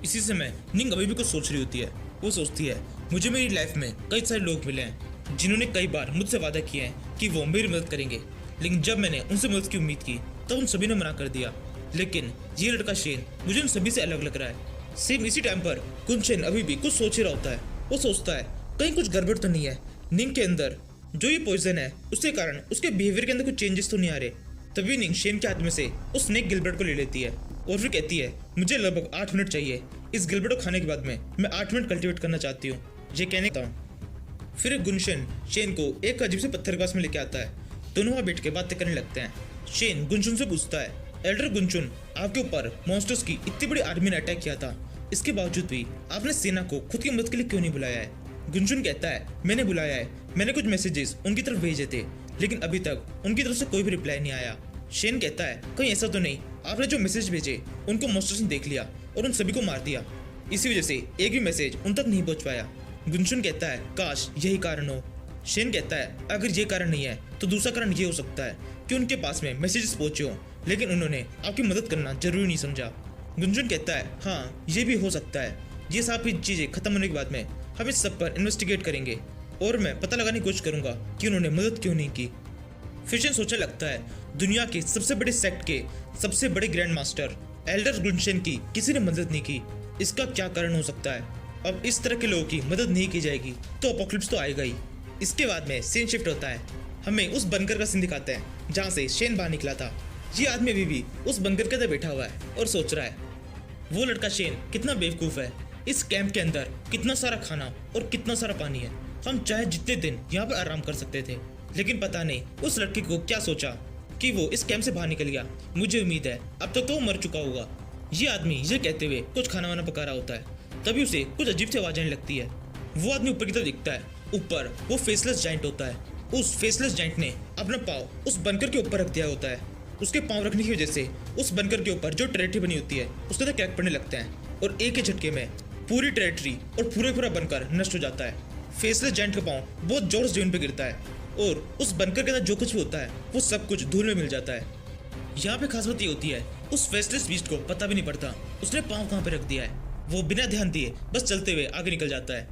इसी समय निंग अभी भी कुछ सोच रही होती है। वो सोचती है मुझे मेरी लाइफ में कई सारे लोग मिले हैं जिन्होंने कई बार मुझसे वादा किया है कि वो मेरी मदद करेंगे, लेकिन जब मैंने उनसे मदद की उम्मीद की तो उन सभी ने मना कर दिया, लेकिन ये लड़का शेन मुझे उन सभी से अलग लग रहा है। सेम इसी टाइम पर गुनशेन अभी भी कुछ सोच ही रहा होता है। वो सोचता है कहीं कुछ गड़बड़ तो नहीं है, निंग के अंदर जो ये पॉइजन है उसके कारण उसके बिहेवियर के अंदर कुछ चेंजेस तो नहीं आ रहे। तभी निंग शेन के हाथ में से उस स्नेक गिलबर्ट को ले लेती है और फिर कहती है मुझे लगभग 8 मिनट चाहिए, इस गिलबर्ट को खाने के बाद में मैं 8 मिनट कल्टीवेट करना चाहती हूँ, ये कहने का। फिर गुनशेन शेन को एक अजीब से पत्थर के पास में लेके आता है, दोनों वहाँ बैठ के बातें करने लगते हैं। शेन गुनशुन से पूछता है एल्डर गुनशुन, आपके ऊपर मॉन्स्टर्स की इतनी बड़ी आर्मी ने अटैक किया था, इसके बावजूद भी आपने सेना को खुद की मदद के लिए क्यों नहीं बुलाया है। गुनशुन कहता है मैंने बुलाया है, मैंने कुछ मैसेजेस उनकी तरफ भेजे थे, लेकिन अभी तक उनकी तरफ से कोई भी रिप्लाई नहीं आया। शेन कहता है कहीं ऐसा तो नहीं आपने जो मैसेज भेजे उनको मॉन्स्टर्स ने देख लिया और उन सभी को मार दिया, इसी वजह से एक भी मैसेज उन तक नहीं पहुंच पाया। गुनशुन कहता है काश यही कारण हो। शेन कहता है अगर ये कारण नहीं है तो दूसरा कारण ये हो सकता है कि उनके पास में मैसेजेस पहुंचे हो, लेकिन उन्होंने आपकी मदद करना जरूरी नहीं समझा। गुनशुन कहता है हाँ ये भी हो सकता है, ये सारी चीजें खत्म होने के बाद में हम इस सब पर इन्वेस्टिगेट करेंगे और मैं पता लगाने की कोशिश करूंगा कि उन्होंने मदद क्यों नहीं की। फिर शेन सोचने लगता है दुनिया के सबसे बड़े सेक्ट के सबसे बड़े ग्रैंड मास्टर एल्डर गुनशेन की किसी ने मदद नहीं की, इसका क्या कारण हो सकता है। अब इस तरह के लोगों की मदद नहीं की जाएगी तो अपोकलिप्स तो आएगा ही। इसके बाद में सीन शिफ्ट होता है, हमें उस बंकर का सीन दिखाते हैं जहाँ से शेन बाहर निकला था। ये आदमी अभी भी उस बंकर के अंदर बैठा हुआ है और सोच रहा है वो लड़का शेन कितना बेवकूफ है, इस कैंप के अंदर कितना सारा खाना और कितना सारा पानी है, हम चाहे जितने दिन यहाँ पर आराम कर सकते थे, लेकिन पता नहीं उस लड़के को क्या सोचा कि वो इस कैंप से बाहर निकल गया। मुझे उम्मीद है अब तक तो वो मर चुका होगा। ये आदमी ये कहते हुए कुछ खाना वाना पका रहा होता है, तभी उसे कुछ अजीब सी आवाज आने लगती है। वो आदमी ऊपर की तरफ दिखता है, ऊपर वो फेसलेस जाइंट होता है। उस फेसलेस जाइंट ने अपना पाँव उस बनकर के ऊपर रख दिया होता है। उसके पाँव रखने की वजह से उस बनकर के ऊपर जो टेरिटरी बनी होती है उसके अंदर क्रैक पड़ने लगते हैं और एक ही झटके में पूरी टेरिटरी और पूरा बनकर नष्ट हो जाता है। फेसलेस जाइंट का पाँव बहुत जोर से जमीन पर गिरता है और उस बनकर के अंदर जो कुछ भी होता है वो सब कुछ धूल में मिल जाता है। यहाँ पे खास बात ये होती है उस फेसलेस बीस्ट को पता भी नहीं पड़ता उसने पाँव कहाँ पे रख दिया है, वो बिना ध्यान दिए बस चलते हुए आगे निकल जाता है।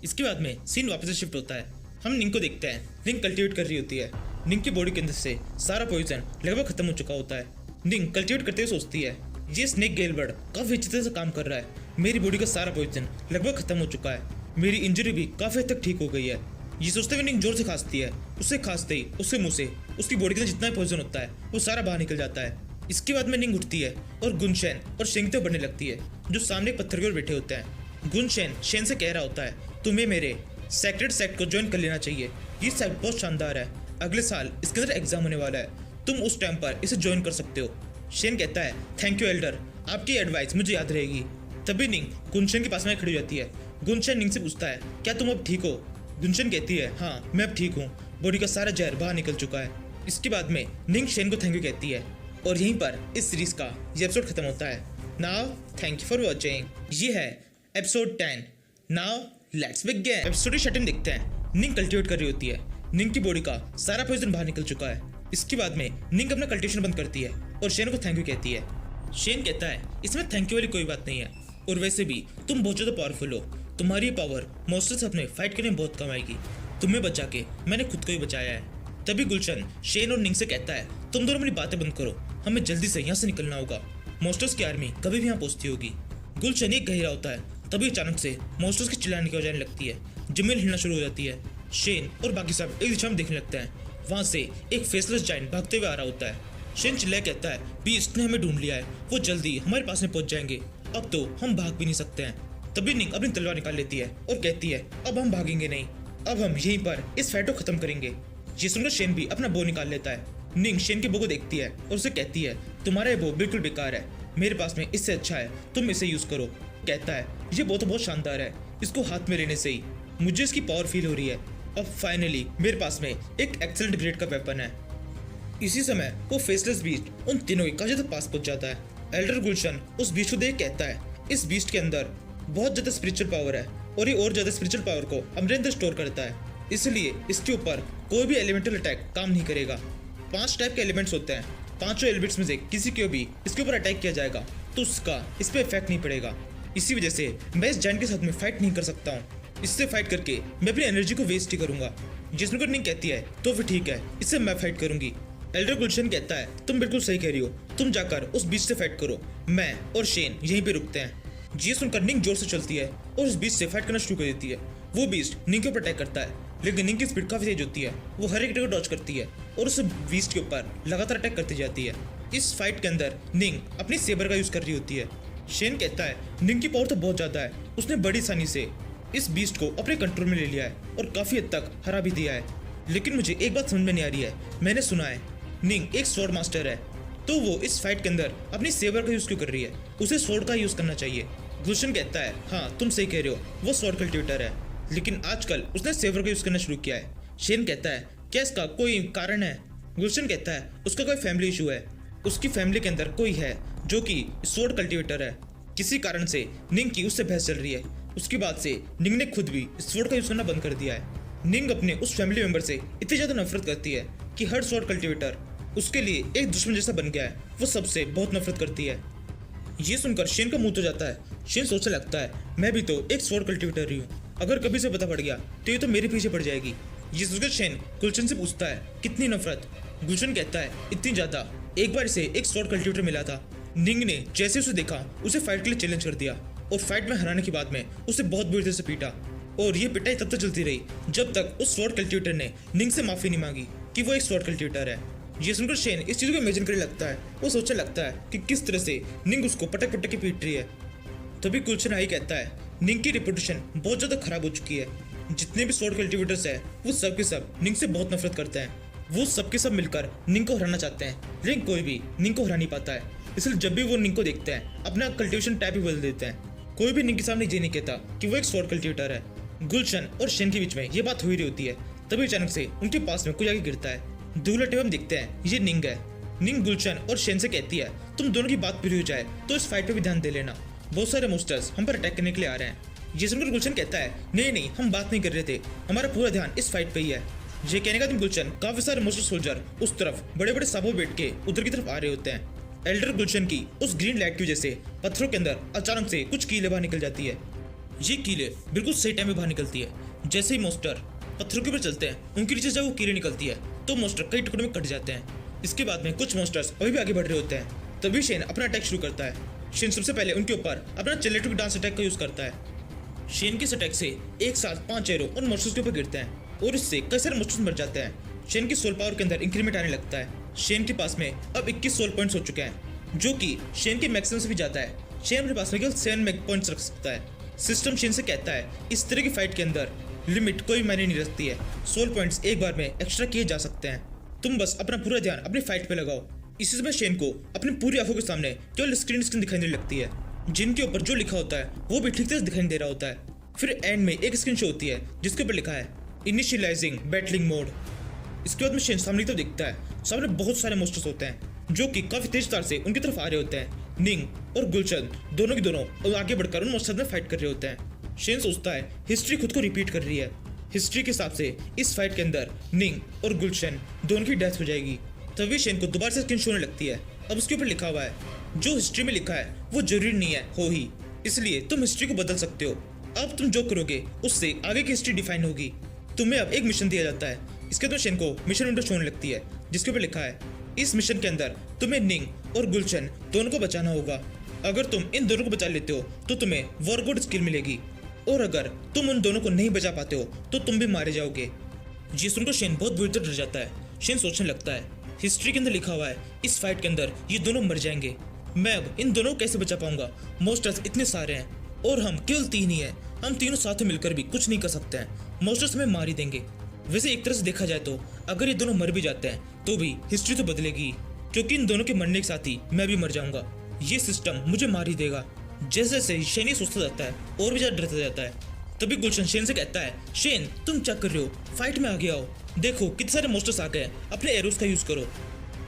इसके बाद में सीन वापस से शिफ्ट होता है, हम निंग को देखते हैं। निंग कल्टीवेट कर रही होती है, निंग की बॉडी के अंदर से सारा पॉइजन लगभग खत्म हो चुका होता है। निंग कल्टीवेट करते हुए सोचती है ये स्नेक गिलबर्ड काफी अच्छी तरह से काम कर रहा है, मेरी बॉडी का सारा पॉइजन लगभग खत्म हो चुका है, मेरी इंजरी भी काफी हद तक ठीक हो गई है। ये सोचते हुए निंग जोर से खांसती है, उससे खांसते ही उसके मुंह से उसकी बॉडी के अंदर जितना पॉइजन होता है वो सारा बाहर निकल जाता है। इसके बाद में निंग उठती है और गुनशेन और शेन की तरफ बढ़ने लगती है जो सामने पत्थर के ऊपर बैठे होते हैं। गुनशेन शेन से कह रहा होता है तुम्हें मेरे सेक्रेट सेक्ट को ज्वाइन कर लेना चाहिए, ये सेक्ट बहुत शानदार है, अगले साल इसके अंदर एग्जाम होने वाला है, तुम उस टाइम पर इसे ज्वाइन कर सकते हो। शेन कहता है थैंक यू एल्डर, आपकी एडवाइस मुझे याद रहेगी। तभी निंग गुनशेन के पास में खड़ी हो जाती है। गुनशेन निंग से पूछता है क्या तुम अब ठीक हो। गुनशेन कहती है हाँ मैं अब ठीक हूँ, बॉडी का सारा जहर बाहर निकल चुका है। इसके बाद में निंग शेन को थैंक यू कहती है और यहीं पर इस सीरीज का ये एपिसोड खत्म होता है। Now thank you for watching. ये है episode 10। Now let's begin. Episode की शटिंग देखते हैं। निंग कल्टिवेट कर रही होती है। निंग की बॉडी का सारा पॉइजन बाहर निकल चुका है। इसके बाद में निंग अपना कल्टिवेशन बंद करती है और शेन को थैंक यू कहती है। शेन कहता है इसमें थैंक यू वाली कोई बात नहीं है, और वैसे भी तुम बहुत ज़्यादा पावरफुल हो, तुम्हारी पावर मॉन्स्टर से अपने फाइट करने में बहुत कम आएगी। तुम्हें बचा के मैंने खुद को ही बचाया है। तभी गुलशन शेन और निंग से कहता है तुम दोनों मेरी बातें बंद करो, हमें जल्दी से यहाँ से निकलना होगा, मॉन्स्टर्स की आर्मी कभी भी यहाँ पहुँचती होगी। गुलशन एक गहरा होता है, तभी अचानक से मॉन्स्टर्स की चिल्लाने की आवाज़ आने लगती है, जमीन हिलना शुरू हो जाती है। शेन और बाकी सब एक दिशा में देखने लगते हैं। वहाँ से एक फेसलेस जायंट भागते हुए आ रहा होता है। शेन चिल्लाए कहता है बीस्ट ने हमें ढूंढ लिया है, वो जल्दी हमारे पास में पहुंच जाएंगे, अब तो हम भाग भी नहीं सकते हैं। तभी निंग अपनी तलवार निकाल लेती है और कहती है अब हम भागेंगे नहीं, अब हम यहीं पर इस फाइट को खत्म करेंगे। ये सुनकर शेन भी अपना बो निकाल लेता है। निंग शेन के बो को देखती है और उसे कहती है तुम्हारा ये बो बिल्कुल बेकार है, मेरे पास में इससे अच्छा है तुम इसे यूज करो। कहता है ये बो तो बहुत शानदार है, इसको हाथ में लेने से ही मुझे इसकी पावर फील हो रही है। अब फाइनली मेरे पास में एक एक्सेलेंट ग्रेड का वेपन है। इसी समय वो फेसलेस बीस्ट उन तीनों के काफी ज्यादा पास पहुंच जाता है। एल्डर गुलशन उस बीस्ट को देख कहता है इस बीस्ट के अंदर बहुत ज्यादा स्पिरिचुअल पावर है और ये और ज्यादा स्पिरिचुअल पावर को अपने अंदर स्टोर करता है, इसलिए इसके ऊपर कोई भी एलिमेंटल अटैक काम नहीं करेगा। 5 टाइप के एलिमेंट्स होते हैं, 5 एलिमेंट्स में से किसी को भी इसके ऊपर अटैक किया जाएगा तो उसका इस पर इफेक्ट नहीं पड़ेगा। इसी वजह से मैं इस जायंट के साथ में फाइट नहीं कर सकता हूँ, इससे फाइट करके मैं अपनी एनर्जी को वेस्ट ही करूंगा। जिसमें निंग कहती है तो फिर ठीक है, इससे मैं फाइट करूंगी। एल्डर गुलशन कहता है तुम बिल्कुल सही कह रही हो, तुम जाकर उस बीच से फाइट करो, मैं और शेन यहीं पे रुकते हैं। ये सुनकर निंग जोर से चलती है और उस बीच से फाइट करना शुरू कर देती है। वो बीस्ट निंग के ऊपर अटैक करता है, लेकिन निंग की स्पीड काफी तेज होती है। वो हर एक जगह डॉज करती है और उस बीस्ट के ऊपर लगातार अटैक करती जाती है। इस फाइट के अंदर निंग अपनी सेबर का यूज कर रही होती है। शेन कहता है निंग की पावर तो बहुत ज्यादा है, उसने बड़ी आसानी से इस बीस्ट को अपने कंट्रोल में ले लिया है और काफी हद तक हरा भी दिया है। लेकिन मुझे एक बात समझ में नहीं आ रही है, मैंने सुना है निंग एक स्वॉर्ड मास्टर है, तो वो इस फाइट के अंदर अपनी सेबर का यूज क्यों कर रही है, उसे स्वॉर्ड का यूज करना चाहिए। गुलशन कहता है हाँ तुम सही कह रहे हो, वो स्वॉर्ड कल्टिवेटर है, लेकिन आजकल उसने सेबर का यूज करना शुरू किया है। शेन कहता है क्या इसका कोई कारण है? गुलशन कहता है उसका कोई फैमिली इशू है, उसकी फैमिली के अंदर कोई है जो कि स्वॉर्ड कल्टिवेटर है, किसी कारण से निंग की उससे बहस चल रही है। उसके बाद से निंग ने खुद भी स्वॉर्ड का यूज करना बंद कर दिया है। निंग अपने उस फैमिली मेंबर से इतनी ज्यादा नफरत करती है कि हर स्वॉर्ड कल्टिवेटर उसके लिए एक दुश्मन जैसा बन गया है, वो सबसे बहुत नफरत करती है। ये सुनकर शेन का मुंह तो जाता है। शेन सोचने लगता है मैं भी तो एक स्वॉर्ड कल्टिवेटर ही हूँ, अगर कभी से पता पड़ गया तो ये तो मेरे पीछे पड़ जाएगी। ये सोचकर शेन गुलशन से पूछता है कितनी नफरत? गुलशन कहता है इतनी ज्यादा, एक बार इसे एक स्वॉर्ड कल्टिवेटर मिला था, निंग ने जैसे उसे देखा उसे फाइट के लिए चैलेंज कर दिया और फाइट में हराने के बाद में उसे बहुत बुरी तरह से पीटा, और ये पिटाई तब तक चलती रही जब तक उस स्वॉर्ड कल्टिवेटर ने निंग से माफी नहीं मांगी कि वो एक स्वॉर्ड कल्टिवेटर है। ये सुनकर शेन इस चीज को इमेजिन करने लगता है। वो सोचने लगता है कि किस तरह से निंग उसको पटक पटक के पीट रही है। तभी गुलशन आई कहता है निंग की रेपुटेशन बहुत ज्यादा खराब हो चुकी है, जितने भी स्वॉर्ड कल्टिवेटर्स है वो सब के सब निंग से बहुत नफरत करते हैं, वो सबके सब मिलकर निंग को हराना चाहते हैं, लेकिन कोई भी निंग को हरा नहीं पाता है। इसलिए जब भी वो निंग को देखते हैं अपना कल्टिवेशन टाइप ही बदल देते हैं। कोई भी निंग के सामने ये नहीं कहता कि वो एक स्वॉर्ड कल्टिवेटर है। गुलशन और शेन के बीच में ये बात हो ही रही होती है, तभी अचानक से उनके पास में कोई आगे गिरता है। दूल्हा हम देखते हैं ये निंग है। निंग गुलशन और शेन से कहती है तुम दोनों की बात पूरी हो जाए तो इस फाइट पे भी ध्यान दे लेना, बहुत सारे मॉन्स्टर्स हम पर अटैक करने के लिए आ रहे हैं। ये सुनकर गुलशन कहता है नहीं नहीं हम बात नहीं कर रहे थे, हमारा पूरा ध्यान इस फाइट पे ही है। ये कहने का दिन गुलशन काफी सारे मॉन्स्टर सोल्जर उस तरफ बड़े बड़े सांपों बैठ के उधर की तरफ आ रहे होते हैं। एल्डर गुलशन की उस ग्रीन लाइट की वजह से पत्थरों के अंदर अचानक से कुछ कीलें बाहर निकल जाती है। ये कीलें बिल्कुल सही टाइम में बाहर निकलती है। जैसे ही मॉन्स्टर पत्थरों के ऊपर चलते हैं उनके नीचे जब वो कीलें निकलती है तो मॉन्स्टर कई टुकड़ों में कट जाते हैं। इसके बाद में कुछ मॉन्स्टर्स अभी भी आगे बढ़ रहे होते हैं। तभी शेन अपना अटैक शुरू करता है। शेन सबसे पहले उनके ऊपर अपना चलेटुक डांस अटैक का यूज करता है। शेन के इस अटैक से एक साथ 5 एरो उन मॉन्स्टर्स के ऊपर गिरते हैं और इससे कई सारे मॉन्स्टर्स मर जाते हैं। शेन की सोल पावर के अंदर इंक्रीमेंट आने लगता है। शेन के पास में अब 21 सोल पॉइंट्स हो चुके हैं, जो कि शेन के मैक्सिमम से भी ज्यादा है। शेन अपने पास में केवल 7 पॉइंट्स रख सकता है। सिस्टम शेन से कहता है इस तरह की फाइट के अंदर लिमिट कोई मायने नहीं रखती है, सोल पॉइंट्स एक बार में एक्स्ट्रा किए जा सकते हैं, तुम बस अपना पूरा ध्यान अपनी फाइट पे लगाओ। इसी समय शेन को अपनी पूरी आंखों के सामने केवल स्क्रीन दिखाई देने लगती है, जिनके ऊपर जो लिखा होता है वो भी ठीक तरह से दिखाई दे रहा होता है। फिर एंड में एक स्क्रीन शो होती है जिसके ऊपर लिखा है इनिशियलाइजिंग बैटलिंग मोड। इसके बाद में शेन सामने तो दिखता है, सामने बहुत सारे मॉन्स्टर्स होते हैं जो कि काफी तेज तार से उनकी तरफ आ रहे होते हैं। निंग और गुलशन दोनों की दोनों आगे बढ़कर उन मॉन्स्टर्स में फाइट कर रहे होते हैं। शेन सोचता है हिस्ट्री खुद को रिपीट कर रही है। हिस्ट्री के हिसाब से इस फाइट के अंदर निंग और गुलशन दोनों की डेथ हो जाएगी। तभी शेन को दोबारा से स्किन शो होने लगती है। अब उसके ऊपर लिखा हुआ है जो हिस्ट्री में लिखा है वो जरूरी नहीं है हो ही, इसलिए तुम हिस्ट्री को बदल सकते हो। अब तुम जो करोगे उससे आगे की हिस्ट्री डिफाइन होगी। तुम्हें अब एक मिशन दिया जाता है। इसके बाद शेन को मिशन विंडो शो होने लगती है जिसके ऊपर लिखा है इस मिशन के अंदर तुम्हें निंग और गुलशन दोनों को बचाना होगा। अगर तुम इन दोनों को बचा लेते हो तो तुम्हें वॉर गोड स्किल मिलेगी, और अगर तुम उन दोनों को नहीं बचा पाते हो तो तुम भी मारे जाओगे। ये सुनकर शेन बहुत बुरी तरह डर जाता है। शेन सोचने लगता है हिस्ट्री के अंदर लिखा हुआ है इस फाइट के अंदर ये दोनों मर जाएंगे, मैं अब इन दोनों को कैसे बचा पाऊंगा? मॉन्स्टर्स इतने सारे हैं और हम केवल 3 ही हैं, हम तीनों साथ में मिलकर भी कुछ नहीं कर सकते हैं, मॉन्स्टर्स हमें मार ही देंगे। वैसे एक तरह से देखा जाए तो अगर ये दोनों मर भी जाते हैं तो भी हिस्ट्री तो बदलेगी, क्योंकि इन दोनों के मरने के साथ ही मैं भी मर जाऊंगा। ये सिस्टम मुझे मार ही देगा। जैसे जैसे शेन ये सोचता जाता है और भी ज्यादा डरता जाता है। तभी गुलशन शेन से कहता है शेन तुम क्या कर रहे हो, फाइट में आगे आओ, देखो कितने सारे मॉन्स्टर्स आ गए, अपने एरोस का यूज करो।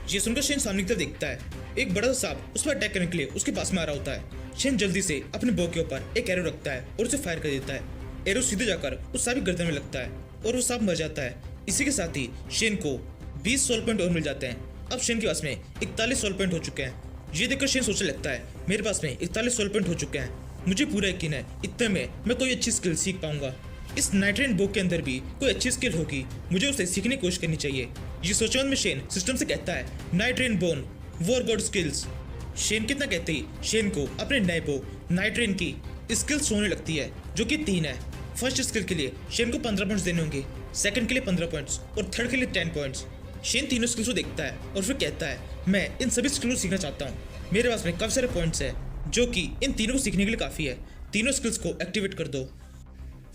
ये सुनकर शेन सामने की तरफ देखता है, एक बड़ा सा सांप उस पर अटैक करने के लिए उसके पास में आ रहा होता है। शेन जल्दी से अपने बो के ऊपर एक एरो रखता है और उसे फायर कर देता है। एरो सीधे जाकर उस सांप की गर्दन में लगता है और वो सांप मर जाता है। इसी के साथ ही शेन को 20 सोल पॉइंट और मिल जाते हैं। अब शेन के पास में 41 सोल पॉइंट हो चुके हैं। ये देखकर शेन सोचने लगता है मेरे पास में 41 सोल पॉइंट हो चुके हैं, मुझे पूरा यकीन है इतने में मैं कोई अच्छी स्किल सीख पाऊंगा। इस नाइट्रेन बुक के अंदर भी कोई अच्छी स्किल होगी, मुझे उसे सीखने की कोशिश करनी चाहिए। ये सोचने में शेन सिस्टम से कहता है नाइट्रेन bone war god skills. Shen कितना कहते ही शेन को अपने नए बो नाइट्रेन की स्किल्स होने लगती है जो कि 3 है। फर्स्ट स्किल के लिए शेन को 15 पॉइंट्स देने होंगे, सेकंड के लिए 15 पॉइंट्स और थर्ड के लिए 10 पॉइंट्स। शेन तीनों स्किल्स को देखता है और फिर कहता है मैं इन सभी स्किल्स को सीखना चाहता हूँ, मेरे पास में काफी सारे पॉइंट्स है जो कि इन तीनों को सीखने के लिए काफी है, तीनों स्किल्स को एक्टिवेट कर दो।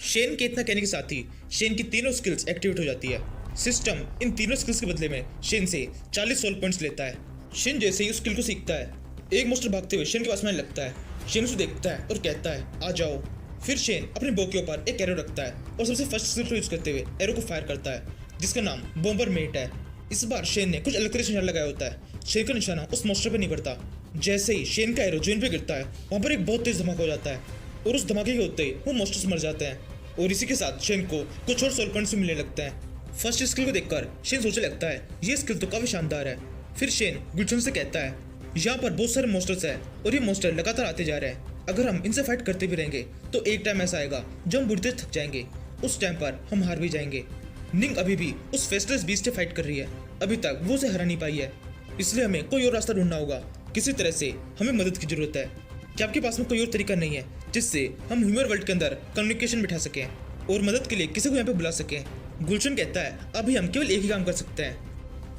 शेन के इतना कहने के साथ ही शेन की तीनों स्किल्स एक्टिवेट हो जाती है। सिस्टम इन तीनों स्किल्स के बदले में शेन से 40 सोल पॉइंट्स लेता है। शेन जैसे ही उस स्किल को सीखता है एक मॉन्स्टर भागते हुए शेन के पास में आने लगता है। शेन उसे देखता है और कहता है आ जाओ। फिर शेन अपने बो के ऊपर एक एरो रखता है और सबसे फर्स्ट स्किल को यूज करते हुए एरो को फायर करता है जिसका नाम बॉम्बर मेट है। इस बार शेन ने कुछ अलग तरह से निशाना लगाया होता है। शेन का निशाना उस मॉन्स्टर पर नहीं पड़ता। जैसे ही शेन का एरो जमीन पे गिरता है वहाँ पर एक बहुत तेज धमाका हो जाता है और उस धमाके के होते ही वो मॉन्स्टर्स मर जाते हैं और इसी के साथ शेन को कुछ और सोल पॉइंट्स मिलने लगते हैं। फर्स्ट स्किल को देखकर शेन सोचने लगता है ये स्किल तो काफी शानदार है। फिर शेन गुलशन से कहता है यहाँ पर बहुत सारे मॉन्स्टर्स हैं और ये मॉन्स्टर लगातार आते जा रहे हैं, अगर हम इनसे फाइट करते भी रहेंगे तो एक टाइम ऐसा आएगा जब हम बुरी तरह थक जाएंगे, उस टाइम पर हम हार भी जाएंगे। निंग अभी भी उस फेस्टलेस बीस्ट से फाइट कर रही है, अभी तक वो उसे हरा नहीं पाई है, इसलिए हमें कोई और रास्ता ढूंढना होगा। किसी तरह से हमें मदद की जरूरत है। क्या आपके पास में कोई और तरीका नहीं है जिससे हम ह्यूमन वर्ल्ड के अंदर कम्युनिकेशन बिठा सकें और मदद के लिए किसी को यहाँ पे बुला सकें? गुलशन कहता है अभी हम केवल एक ही काम कर सकते हैं।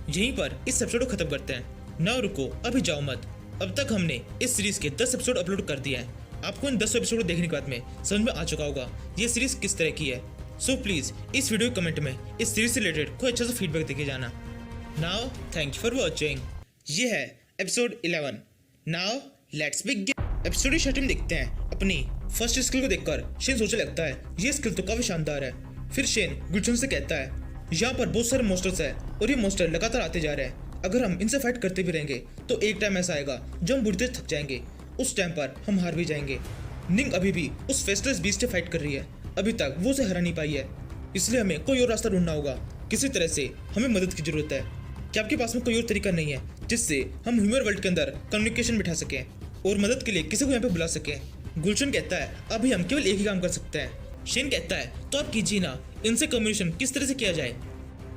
यहीं पर इस एपिसोड को खत्म करते हैं। ना रुको, अभी जाओ मत। अब तक हमने इस सीरीज के 10 एपिसोड अपलोड कर दिए हैं। आपको इन 10 एपिसोड को देखने के बाद में समझ में आ चुका होगा ये सीरीज किस तरह की है। सो प्लीज इस वीडियो कमेंट में इस सीरीज से रिलेटेड कोई अच्छा सा फीडबैक देके जाना। Now thank you for watching. ये है episode 11। Now let's begin. Episode की स्टार्टिंग देखते हैं अपनी फर्स्ट स्किल को देखकर शेन सोचने लगता है ये स्किल तो काफी शानदार है। फिर शेन गुलशन से कहता है यहाँ पर बहुत सारे मॉन्स्टर्स हैं और ये मॉन्स्टर लगातार आते जा रहे हैं, अगर हम इनसे फाइट करते भी रहेंगे तो एक टाइम ऐसा आएगा जब हम बुरी तरह थक जाएंगे, उस टाइम पर हम हार भी जाएंगे। निंग अभी भी उस फेस्टलेस बीस्ट से फाइट कर रही है, अभी तक वो उसे हरा नहीं पाई है, इसलिए हमें कोई और रास्ता ढूंढना होगा। किसी तरह से हमें मदद की जरूरत है। क्या आपके पास में कोई और तरीका नहीं है जिससे हम ह्यूमन वर्ल्ड के अंदर कम्युनिकेशन बिठा सकें और मदद के लिए किसी को यहाँ पे बुला सकें? गुलशन कहता है अभी हम केवल एक ही काम कर सकते हैं। शेन कहता है तो आप कीजिए ना, इनसे कम्युनिकेशन किस तरह से किया जाए?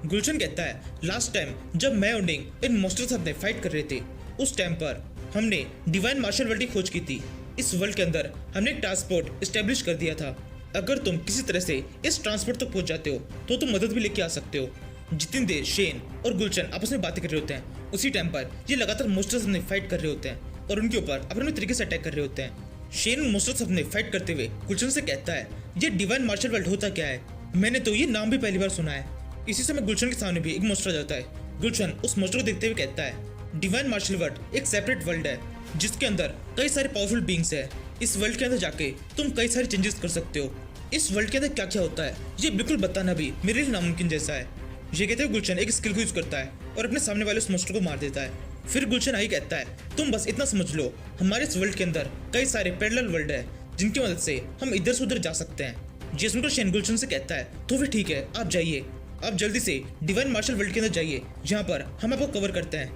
गुलशन कहता है लास्ट टाइम जब मैं और निंग इन मॉन्स्टर्स के साथ फाइट कर रहे थे उस टाइम पर हमने डिवाइन मार्शल वर्ल्ड की खोज की थी। इस वर्ल्ड के अंदर हमने एक ट्रांसपोर्ट स्टेब्लिश कर दिया था। अगर तुम किसी तरह से इस ट्रांसपोर्ट तक पहुंच जाते हो तो तुम मदद भी लेके आ सकते हो। जितनी देर शेन और गुलशन आपस में बातें कर रहे होते हैं उसी टाइम पर ये लगातार मॉन्स्टर्स अपने फाइट कर रहे होते हैं और उनके ऊपर अपने तरीके से अटैक कर रहे होते हैं। शेन मॉन्स्टर्स अपने फाइट करते हुए गुलशन से कहता है ये डिवाइन मार्शल वर्ल्ड होता क्या है? मैंने तो ये नाम भी पहली बार सुना है। इसी समय गुलशन के सामने भी एक मॉन्स्टर आ जाता है। गुलशन उस मॉन्स्टर को देखते हुए कहता है डिवाइन मार्शल वर्ल्ड एक सेपरेट वर्ल्ड है जिसके अंदर कई सारे पावरफुल बींग्स है। इस वर्ल्ड के अंदर जाके तुम कई सारे चेंजेस कर सकते हो। इस वर्ल्ड के अंदर क्या क्या होता है ये बिल्कुल बताना भी मेरे लिए नामुमकिन जैसा है। ये कहते हुए गुलशन एक स्किल को यूज करता है और अपने सामने वाले उस मॉन्स्टर को मार देता है। फिर गुलशन आई कहता है तुम बस इतना समझ लो, हमारे इस वर्ल्ड के अंदर कई सारे पैरेलल वर्ल्ड है जिनकी मदद से हम इधर से उधर जा सकते हैं। ये सुनकर शेन गुलशन से कहता है तो फिर ठीक है, आप जाइए, आप जल्दी से डिवाइन मार्शल वर्ल्ड के अंदर जाइए, जहाँ पर हम आपको कवर करते हैं।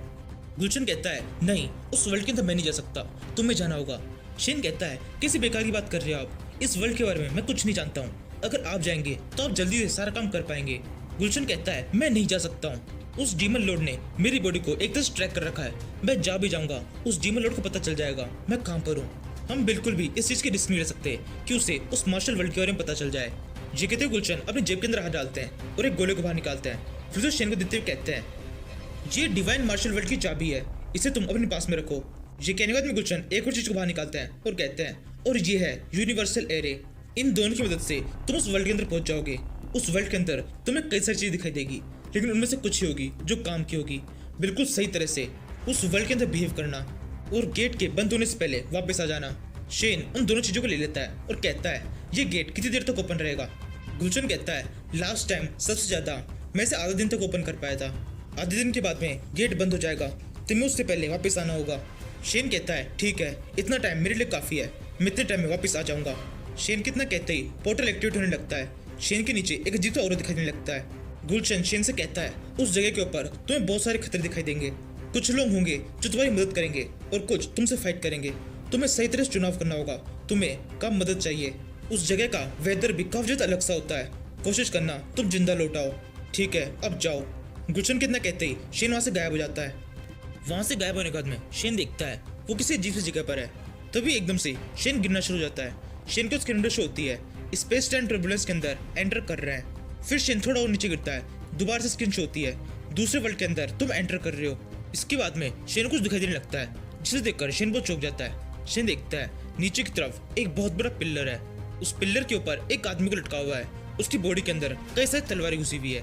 गुलशन कहता है नहीं, उस वर्ल्ड के अंदर मैं नहीं जा सकता, तुम्हें जाना होगा। शेन कहता है किसी बेकार की बात कर रहे हो आप, इस वर्ल्ड के बारे में मैं कुछ नहीं जानता हूँ, अगर आप जाएंगे तो आप जल्दी से सारा काम कर पाएंगे। गुलशन कहता है मैं नहीं जा सकता हूँ, उस डीमन लॉर्ड ने मेरी बॉडी को एक तरह से ट्रैक कर रखा है, मैं जा भी जाऊंगा उस डीमन लॉर्ड को पता चल जाएगा मैं कहाँ पर हूँ। हम बिल्कुल भी इस चीज की रिस्क नहीं ले सकते कि उसे उस मार्शल वर्ल्ड के बारे में पता चल जाए। ये कहते हुए गुलशन अपनी जेब के अंदर हाथ डालते हैं और एक गोले को बाहर निकालते हैं, फिर उसे शेन को देते हुए कहते हैं ये डिवाइन मार्शल वर्ल्ड की चाबी है, इसे तुम अपने पास में रखो। ये कहने के बाद में गुलशन एक और चीज को बाहर निकालते हैं और कहते हैं और ये है यूनिवर्सल एरे, इन दोनों की मदद से तुम उस वर्ल्ड के अंदर पहुंच जाओगे। उस वर्ल्ड के अंदर तुम्हें कई सारी चीजें दिखाई देगी, लेकिन उनमें से कुछ ही होगी जो काम की होगी। बिल्कुल सही तरह से उस वर्ल्ड के अंदर बिहेव करना और गेट के बंद होने से पहले वापस आ जाना। शेन उन दोनों चीजों को ले लेता है और कहता है ये गेट कितनी देर तक ओपन रहेगा। गुलशन कहता है लास्ट टाइम सबसे ज्यादा मैं इसे आधा दिन तक ओपन कर पाया था, आधे दिन के बाद में गेट बंद हो जाएगा, तुम्हें उससे पहले वापस आना होगा। शेन कहता है ठीक है, इतना टाइम मेरे लिए काफी है, मैं इतने टाइम में वापस आ जाऊंगा। शेन कितना कहते ही पोर्टल एक्टिवेट होने लगता है, शेन के नीचे एक अजीब सा औरत दिखाई देने लगता है। गुलशन शेन से कहता है उस जगह के ऊपर तुम्हें बहुत सारे खतरे दिखाई देंगे, कुछ लोग होंगे जो तुम्हारी मदद करेंगे और कुछ तुमसे फाइट करेंगे, तुम्हें सही तरह से चुनाव करना होगा, तुम्हें कम मदद चाहिए। उस जगह का वेदर भी काफी ज्यादा अलग सा होता है, कोशिश करना तुम जिंदा लौट आओ। ठीक है अब जाओ। गुलशन कितना कहते ही शेन वहां से गायब हो जाता है। वहां से गायब होने के बाद में शेन देखता है वो किसी अजीब सी जगह पर है, तभी एकदम से शेन गिरना शुरू हो जाता है। शेन को स्क्रीन शो होती है स्पेस टाइम टर्बुलेंस के अंदर एंटर कर रहे हैं। फिर शेन थोड़ा और नीचे गिरता है, दोबारा से स्क्रीन शो होती है दूसरे वर्ल्ड के अंदर तुम एंटर कर रहे हो। इसके बाद में शेन को कुछ दिखाई देने लगता है, जिसे देखकर शेन बहुत चौंक जाता है। शेन देखता है नीचे की तरफ एक बहुत बड़ा पिल्लर है, उस पिल्लर के ऊपर एक आदमी को लटका हुआ है, उसकी बॉडी के अंदर कई सारी तलवारें घुसी हुई है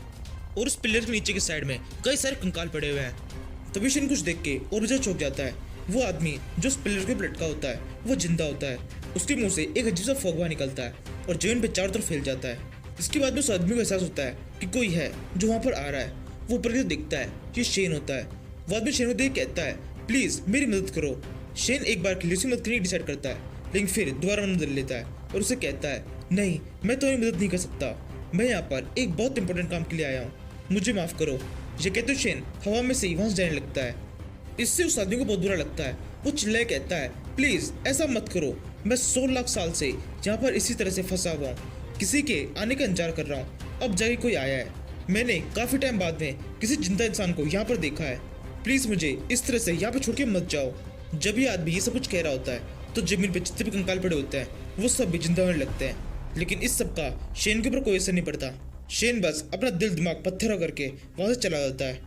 और उस पिल्लर के नीचे की साइड में कई सारे कंकाल पड़े हुए हैं। तभी शेन कुछ देख के और भी ज्यादा चौंक जाता है। वो आदमी जो उस पिल्लर के ऊपर लटका होता है वो जिंदा होता है, उसके मुंह से एक अजीब सा फॉग बाहर निकलता है और जमीन पे चारों तरफ फैल जाता है। इसके बाद में उस आदमी को एहसास होता है कि कोई है जो वहाँ पर आ रहा है। वो ऊपर देखता है ये शेन होता है। वो आदमी शेन को देख कहता है प्लीज मेरी मदद करो। शेन एक बार के लिए उसकी मदद करने की डिसाइड करता है, लेकिन फिर दोबारा मन बदल लेता है और उसे कहता है नहीं, मैं तुम्हारी मदद नहीं कर सकता, मैं यहाँ पर एक बहुत इंपॉर्टेंट काम के लिए आया हूँ, मुझे माफ करो। ये कहते हुए शेन हवा में से वहां से जाने लगता है। इससे उस आदमी को बहुत बुरा लगता है, वो चिल्लाए कहता है प्लीज ऐसा मत करो, मैं 100 लाख साल से यहाँ पर इसी तरह से फंसा हुआ हूँ, किसी के आने का इंतजार कर रहा हूँ, अब जाके कोई आया है, मैंने काफी टाइम बाद में किसी जिंदा इंसान को यहाँ पर देखा है, प्लीज मुझे इस तरह से यहाँ पे छोड़ के मत जाओ। जब ये आदमी ये सब कुछ कह रहा होता है तो जमीन पे जितने भी कंकाल पड़े होते हैं वो सब भी जिंदा होने लगते हैं, लेकिन इस सब का शेन के ऊपर कोई असर नहीं पड़ता। शेन बस अपना दिल दिमाग पत्थर करके वहां से चला जाता है।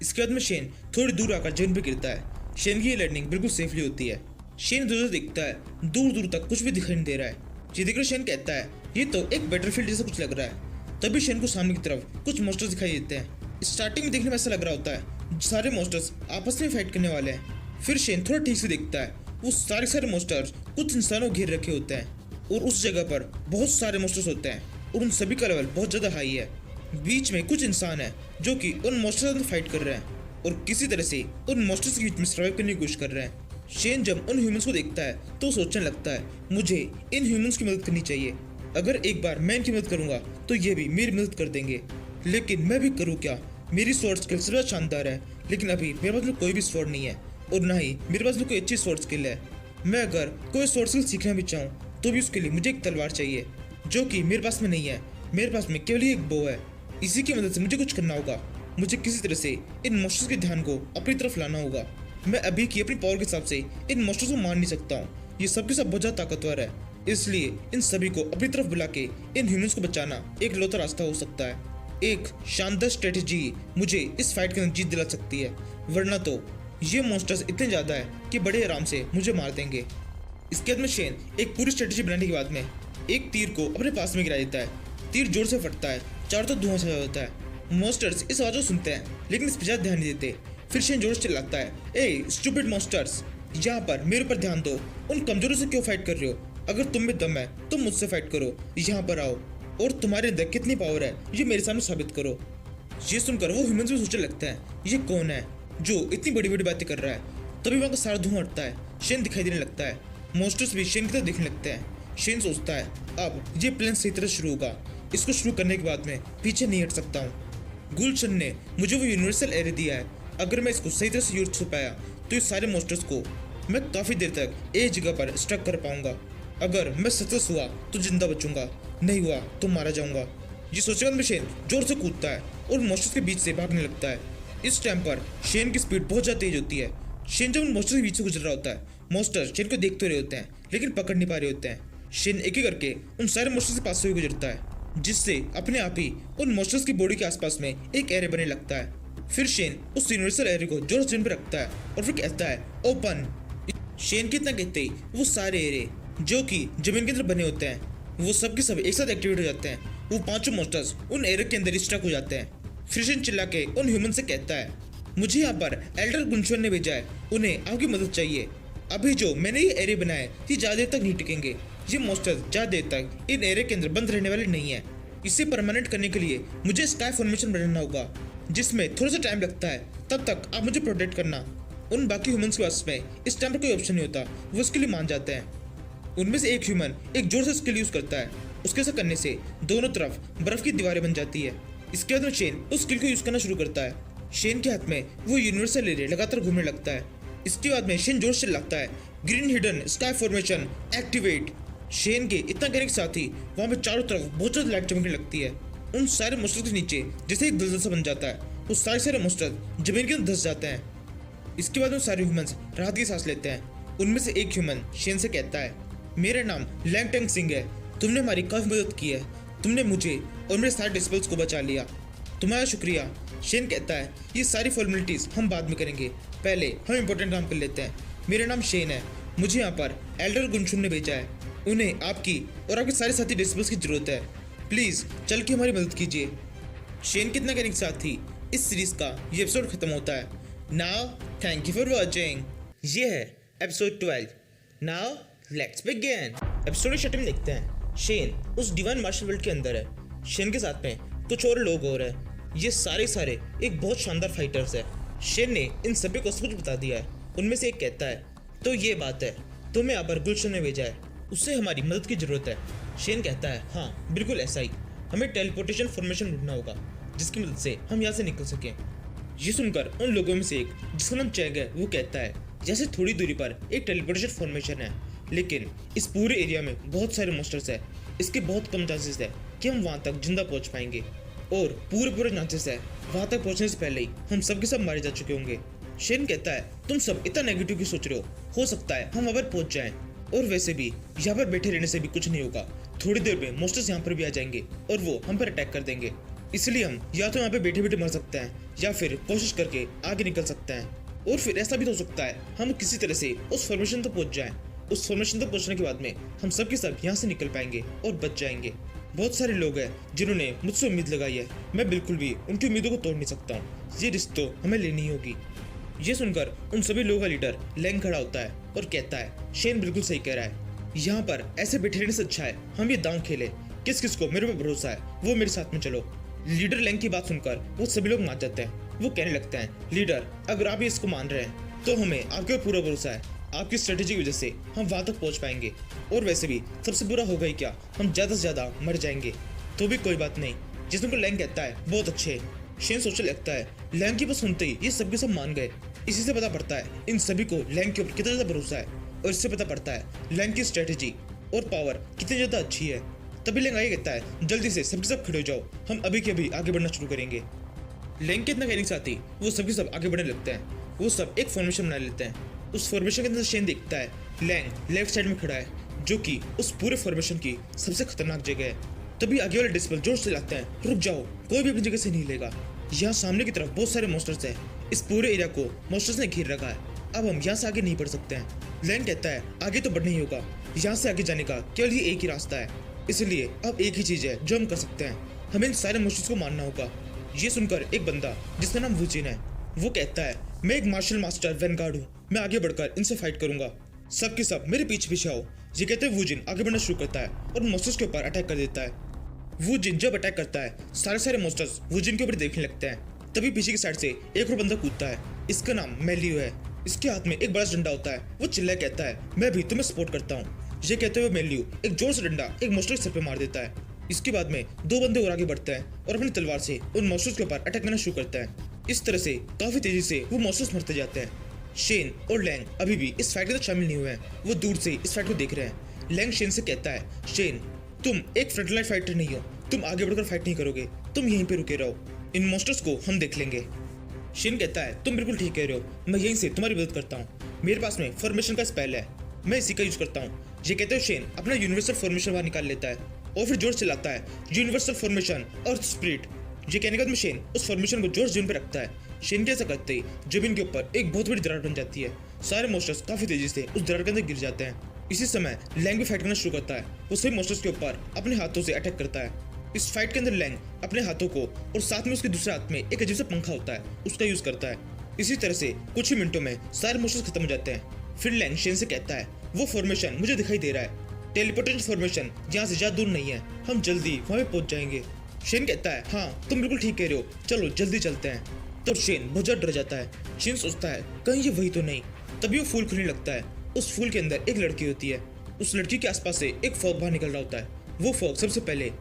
इसके बाद में शेन थोड़ी दूर आकर जमीन पे गिरता है। शेन की ये लैंडिंग बिल्कुल सेफली होती है। शेन दूर देखता है, दूर दूर तक कुछ भी दिखाई नहीं दे रहा है। ये देखकर शेन कहता है ये तो एक बैटलफील्ड जैसा कुछ लग रहा है। तभी शेन को सामने की तरफ कुछ मॉन्स्टर्स दिखाई देते हैं। स्टार्टिंग में देखने में ऐसा लग रहा होता है सारे मॉन्स्टर्स आपस में फाइट करने वाले हैं। फिर शेन थोड़ा ठीक से देखता है वो सारे मॉन्स्टर्स कुछ इंसानों घेर रखे होते हैं और उस जगह पर बहुत सारे मॉन्स्टर्स होते हैं और उन सभी का लेवल बहुत ज्यादा हाई है। बीच में कुछ इंसान है जो कि उन मॉन्स्टर्स से फाइट कर रहे हैं और किसी तरह से उन मॉन्स्टर्स के बीच में सर्वाइव करने की कोशिश कर रहे हैं। शेन जब उन ह्यूमंस को देखता है तो सोचने लगता है मुझे इन ह्यूमंस की मदद करनी चाहिए, अगर एक बार मैं इनकी मदद करूंगा तो ये भी मेरी मदद कर देंगे, लेकिन मैं भी करूँ क्या? मेरी स्वॉर्ड स्किल सबसे शानदार है, लेकिन अभी मेरे पास में कोई भी स्वॉर्ड नहीं है और ना ही मेरे पास में कोई अच्छी स्वॉर्ड स्किल है। मैं अगर कोई स्वॉर्ड स्किल सीखना भी चाहूँ तो भी उसके लिए मुझे एक तलवार चाहिए, जो कि मेरे पास में नहीं है। मेरे पास में केवल एक बो है, इसी की मदद से मुझे कुछ करना होगा। मुझे किसी तरह से इन मॉन्स्टर्स के ध्यान को अपनी तरफ लाना होगा। मैं अभी की अपनी पावर के हिसाब से इन मॉन्स्टर्स को मार नहीं सकता हूँ, ये सबके सब बहुत ज्यादा ताकतवर है, इसलिए इन सभी को अपनी तरफ बुला के इन ह्यूमंस को बचाना एक लौता रास्ता हो सकता है। एक शानदार स्ट्रेटेजी मुझे इस फाइट के अंदर जीत दिला सकती है, वरना तो ये मॉन्स्टर्स इतने ज्यादा है कि बड़े आराम से मुझे मार देंगे। इसके बाद में शेन एक पूरी स्ट्रेटेजी बनाने के बाद में एक तीर को अपने पास में गिरा देता है। तीर जोर से फटता है, चारों तरफ धुआं छाया होता है। मॉन्स्टर्स इस आवाज को सुनते हैं लेकिन इस पर ज्यादा ध्यान नहीं देते। फिर शेन जोर से चिल्लाता है, ए स्टूपिड मॉन्स्टर्स, यहाँ पर मेरे ऊपर ध्यान दो, उन कमजोरों से क्यों फाइट कर रहे हो? अगर तुम में दम है तो मुझसे फाइट करो, यहाँ पर आओ और तुम्हारे अंदर कितनी पावर है ये मेरे सामने साबित करो। ये सुनकर वो ह्यूमंस भी सोचने लगता है ये कौन है जो इतनी बड़ी बड़ी बातें कर रहा है। तभी वहाँ का सारा धुआं उठता है, शेन दिखाई देने लगता है। मॉन्स्टर्स भी शेन की तरफ देखने लगते हैं। शेन सोचता है अब ये प्लान सही तरह शुरू होगा। इसको शुरू करने के बाद मैं पीछे नहीं हट सकता हूँ। गुलशन ने मुझे वो यूनिवर्सल एरे दिया है। अगर मैं इसको सही तरह से यूज कर पाया तो इस सारे मॉन्स्टर्स को मैं काफ़ी देर तक एक जगह पर स्टक कर पाऊंगा। अगर मैं सक्सेस हुआ तो जिंदा बचूंगा, नहीं हुआ तो मारा जाऊंगा। ये सोचकर में शेन जोर से कूदता है और मॉन्स्टर्स के बीच से भागने लगता है। इस टाइम पर शेन की स्पीड बहुत ज़्यादा तेज होती है। शेन जब उन मॉन्स्टर्स के बीच से गुजर रहा होता है, मॉन्स्टर शेन को देख तो रहे होते हैं लेकिन पकड़ नहीं पा रहे होते हैं। शेन एक एक करके उन सारे मॉन्स्टर्स के पास से गुजरता है, जिससे अपने आप ही उन मॉन्स्टर्स की बॉडी के आसपास में एक एरे बनने लगता है। फिर शेन उस यूनिवर्सल एरे को जोर से पे रखता है और फिर कहता है ओपन। शेन कितना कहते ही वो सारे एरे जो कि जमीन के अंदर बने होते हैं वो सब के सब एक साथ एक्टिवेट हो जाते हैं। वो पांचों मॉन्स्टर्स उन एरे के अंदर स्टक हो जाते हैं। फिर शेन चिल्ला के उन ह्यूमन से कहता है मुझे यहाँ पर एल्डर गुंशन ने भेजा है, उन्हें आपकी मदद चाहिए। अभी जो मैंने ये एरे बनाए ये ज़्यादा देर तक नहीं टिकेंगे। ये मॉन्स्टर्स ज़्यादा देर तक इन एरे के अंदर बंद रहने वाले नहीं है। इसे परमानेंट करने के लिए मुझे स्काई फॉर्मेशन बनाना होगा, जिसमें थोड़ा सा टाइम लगता है। तब तक आप मुझे प्रोटेक्ट करना। उन बाकी ह्यूमंस के पास में इस टाइम पर कोई ऑप्शन नहीं होता, वो इसके लिए मान जाते हैं। उनमें से एक ह्यूमन एक जोर से स्किल यूज करता है। उसके ऐसा करने से दोनों तरफ बर्फ की दीवारें बन जाती है। इसके बाद में शेन उस स्किल को यूज करना शुरू करता है। शेन के हाथ में वो यूनिवर्सल एरे लगातार घूमने लगता है। इसके बाद में शेन जोर से लगता है green hidden sky formation activate. Shane के इतना कहने के साथ ही वहाँ पे चारों तरफ बहुत ज्यादा लाइट चमकने लगती है। उन सारे मॉन्स्टर्स के नीचे जैसे एक दलदल सा बन जाता है, वो सारे मॉन्स्टर जमीन के अंदर धंस जाते हैं। इसके बाद वो सारे ह्यूमंस राहत की सांस लेते हैं। उनमें से एक ह्यूमन शेन से कहता है मेरा नाम लैंगटंग सिंह है, तुमने हमारी काफ़ी मदद की है। तुमने मुझे और मेरे सारे डिस्पल्स को बचा लिया, तुम्हारा शुक्रिया। शेन कहता है ये सारी फॉर्मेलिटीज़ हम बाद में करेंगे, पहले हम इंपॉर्टेंट काम कर लेते हैं। मेरा नाम शेन है, मुझे यहाँ पर एल्डर गुंशुन ने भेजा है। उन्हें आपकी और आपके सारे साथी डिस्पल्स की ज़रूरत है, प्लीज़ चल के हमारी मदद कीजिए। शेन कितना कहने के साथ ही इस सीरीज़ का ये एपिसोड खत्म होता है। Now thank you for watching. ये है episode 12। Now let's begin. Episode की स्टार्टिंग में देखते हैं शेन उस डिवाइन मार्शल वर्ल्ड के अंदर है। शेन के साथ में कुछ और लोग और हैं। ये सारे एक बहुत शानदार फाइटर्स है। शेन ने इन सभी को सब कुछ बता दिया है। उनमें से एक कहता है तो ये बात है, तुम्हें यहाँ पर गुलशन ने भेजा है, उससे हमारी मदद की जरूरत है। शेन कहता है हाँ बिल्कुल ऐसा ही, हमें टेलीपोर्टेशन फॉर्मेशन ढूंढना होगा जिसकी मदद से हम यहाँ से निकल सकें। ये सुनकर उन लोगों में से एक जिसका नाम चैग है वो कहता है जैसे थोड़ी दूरी पर एक टेलीपोर्टेशन फॉर्मेशन है, लेकिन इस पूरे एरिया में बहुत सारे मॉन्स्टर्स है, इसके बहुत कम चांसेस है कि हम वहाँ तक जिंदा पहुँच पाएंगे और पूरे चांसेस है वहाँ तक पहुँचने से पहले ही हम सब के सब मारे जा चुके होंगे। शेन कहता है तुम सब इतना नेगेटिव क्यों सोच रहे हो सकता है हम वहाँ पर पहुँच जाएं, और वैसे भी यहाँ पर बैठे रहने से भी कुछ नहीं होगा, थोड़ी देर में मॉन्स्टर्स यहाँ पर भी आ जाएंगे और वो हम पर अटैक कर देंगे। इसलिए हम या तो यहाँ पे बैठे बैठे मर सकते हैं या फिर कोशिश करके आगे निकल सकते हैं, और फिर ऐसा भी तो हो सकता है हम किसी तरह से उस फॉर्मेशन तक पहुँच जाएं। उस फॉर्मेशन तक पहुँचने के बाद में हम सब के सब यहाँ से निकल पाएंगे और बच जाएंगे। बहुत सारे लोग हैं जिन्होंने मुझसे उम्मीद लगाई है, मैं बिल्कुल भी उनकी उम्मीदों को तोड़ नहीं सकता हूँ। ये रिस्क तो हमें लेनी होगी। ये सुनकर उन सभी लोगों का लीडर लैंग खड़ा होता है और कहता है शेन बिल्कुल सही कह रहा है, यहाँ पर ऐसे बैठे रहने से अच्छा है हम ये दांव खेले, किस किस को मेरे पे भरोसा है वो मेरे साथ में चलो। लीडर लैंग की बात सुनकर वो सभी लोग मान जाते हैं। वो कहने लगते हैं लीडर अगर आप इसको मान रहे हैं तो हमें आपके ऊपर पूरा भरोसा है, आपकी स्ट्रेटेजी की वजह से हम वहाँ तक पहुँच पाएंगे, और वैसे भी सबसे बुरा होगा ही क्या, हम ज़्यादा से ज़्यादा मर जाएंगे तो भी कोई बात नहीं। जिसमें को लैंग कहता है बहुत अच्छे। शेन सोचने लगता है लैंग की बात सुनते ही ये सब के सब मान गए। इसी से पता पड़ता है इन सभी को लैंग के ऊपर कितना ज़्यादा भरोसा है, और इससे पता पड़ता है लैंग की स्ट्रेटेजी और पावर कितनी ज़्यादा अच्छी है। तभी लैंग आगे कहता है जल्दी से सबके सब खड़े हो जाओ, हम अभी के अभी आगे बढ़ना शुरू करेंगे। लैंग के इतना कहने के साथ ही वो सबके सब आगे बढ़ने लगते हैं। वो सब एक फॉर्मेशन बना लेते हैं। उस फॉर्मेशन के अंदर शेन देखता है लैंग लेफ्ट साइड में खड़ा है, जो कि उस पूरे फॉर्मेशन की सबसे खतरनाक जगह है। तभी आगे वाले डिस्पल जोर से लाते हैं रुक जाओ, कोई भी अपनी जगह से नहीं लेगा। यहाँ सामने की तरफ बहुत सारे मॉन्स्टर्स हैं, इस पूरे एरिया को मॉन्स्टर्स ने घेर रखा है, अब हम यहाँ से आगे नहीं बढ़ सकते हैं। लैंग कहता है आगे तो बढ़ना ही होगा, यहाँ से आगे जाने का केवल ये एक ही रास्ता है, इसलिए अब एक ही चीज़ है जो हम कर सकते हैं, हमें इन सारे मॉन्स्टर्स को मारना होगा। ये सुनकर एक बंदा जिसका नाम वुजिन है वो कहता है मैं एक मार्शल मास्टर वैनगार्ड हूँ, मैं आगे बढ़कर इनसे फाइट करूंगा, सब के सब मेरे पीछे पीछे आओ। ये कहते हैं वुजिन आगे बढ़ना शुरू करता है और मॉन्स्टर्स के ऊपर अटैक कर देता है। वुजिन जब अटैक करता है सारे मॉन्स्टर्स वुजिन के ऊपर देखने लगते हैं। तभी पीछे की साइड से एक और बंदा कूदता है, इसका नाम मेलियो है। इसके हाथ में एक बड़ा डंडा होता है। वो चिल्ला कहता है मैं भी तुम्हें सपोर्ट करता हूँ। ये कहते हुए मेल्यू एक जोर से डंडा एक मॉन्स्टर के सर पे मार देता है। इसके बाद में दो बंदे और आगे बढ़ते हैं और अपनी तलवार से उन मॉन्स्टर्स के ऊपर अटैक करना शुरू करता है। इस तरह से काफी तेजी से वो मॉन्स्टर्स मरते जाते हैं। शेन और लैंग अभी भी इस फाइट के अंदर शामिल नहीं हुए हैं, वो दूर से इस फाइट को देख रहे हैं। लैंग शेन से कहता है, शेन तुम एक फ्रंटलाइन फाइटर नहीं हो, तुम आगे बढ़कर फाइट नहीं करोगे, तुम यहीं पे रुके रहो, इन मॉन्स्टर्स को हम देख लेंगे। शेन कहता है, तुम बिल्कुल ठीक कह रहे हो, मैं यहीं से तुम्हारी मदद करता हूँ, मेरे पास में फॉर्मेशन का स्पेल है, मैं इसी का यूज करता हूँ। ये कहते हुए शेन अपना यूनिवर्सल फॉर्मेशन बाहर निकाल लेता है और फिर जोर से चलाता है, यूनिवर्सल फॉर्मेशन अर्थ स्पिरिट। ये कहने के बाद में शेन उस फॉर्मेशन को जोर जमीन पर रखता है। शेन के ऐसा करते ही जमीन के ऊपर एक बहुत बड़ी दरार बन जाती है। सारे मॉन्स्टर्स काफी तेजी से उस दरार के अंदर गिर जाते हैं। इसी समय लैंग भी फाइट करना शुरू करता है, वो सभी मॉन्स्टर्स के ऊपर अपने हाथों से अटैक करता है। इस फाइट के अंदर लैंग अपने हाथों को और साथ में उसके दूसरे हाथ में एक अजीब सा पंखा होता है, उसका यूज करता है। इसी तरह से कुछ ही मिनटों में सारे मॉन्स्टर्स खत्म हो जाते हैं। फिर लैंग शेन से कहता है, वो फॉर्मेशन मुझे दिखाई दे रहा है, टेलीपोर्टेशन फॉर्मेशन यहाँ से ज्यादा दूर नहीं है, हम जल्दी वहाँ पे पहुंच जाएंगे। शेन कहता है, हाँ तुम बिल्कुल ठीक कह रहे हो, चलो जल्दी चलते हैं। तो शेन बहुत ज्यादा डर जाता है। शेन सोचता है कहीं ये वही तो नहीं। तभी वो फूल खुलने लगता है। उस फूल के अंदर एक लड़की होती है। उस लड़की के आसपास से एक फॉग बाहर निकल रहा होता है। वो फॉग सबसे पहले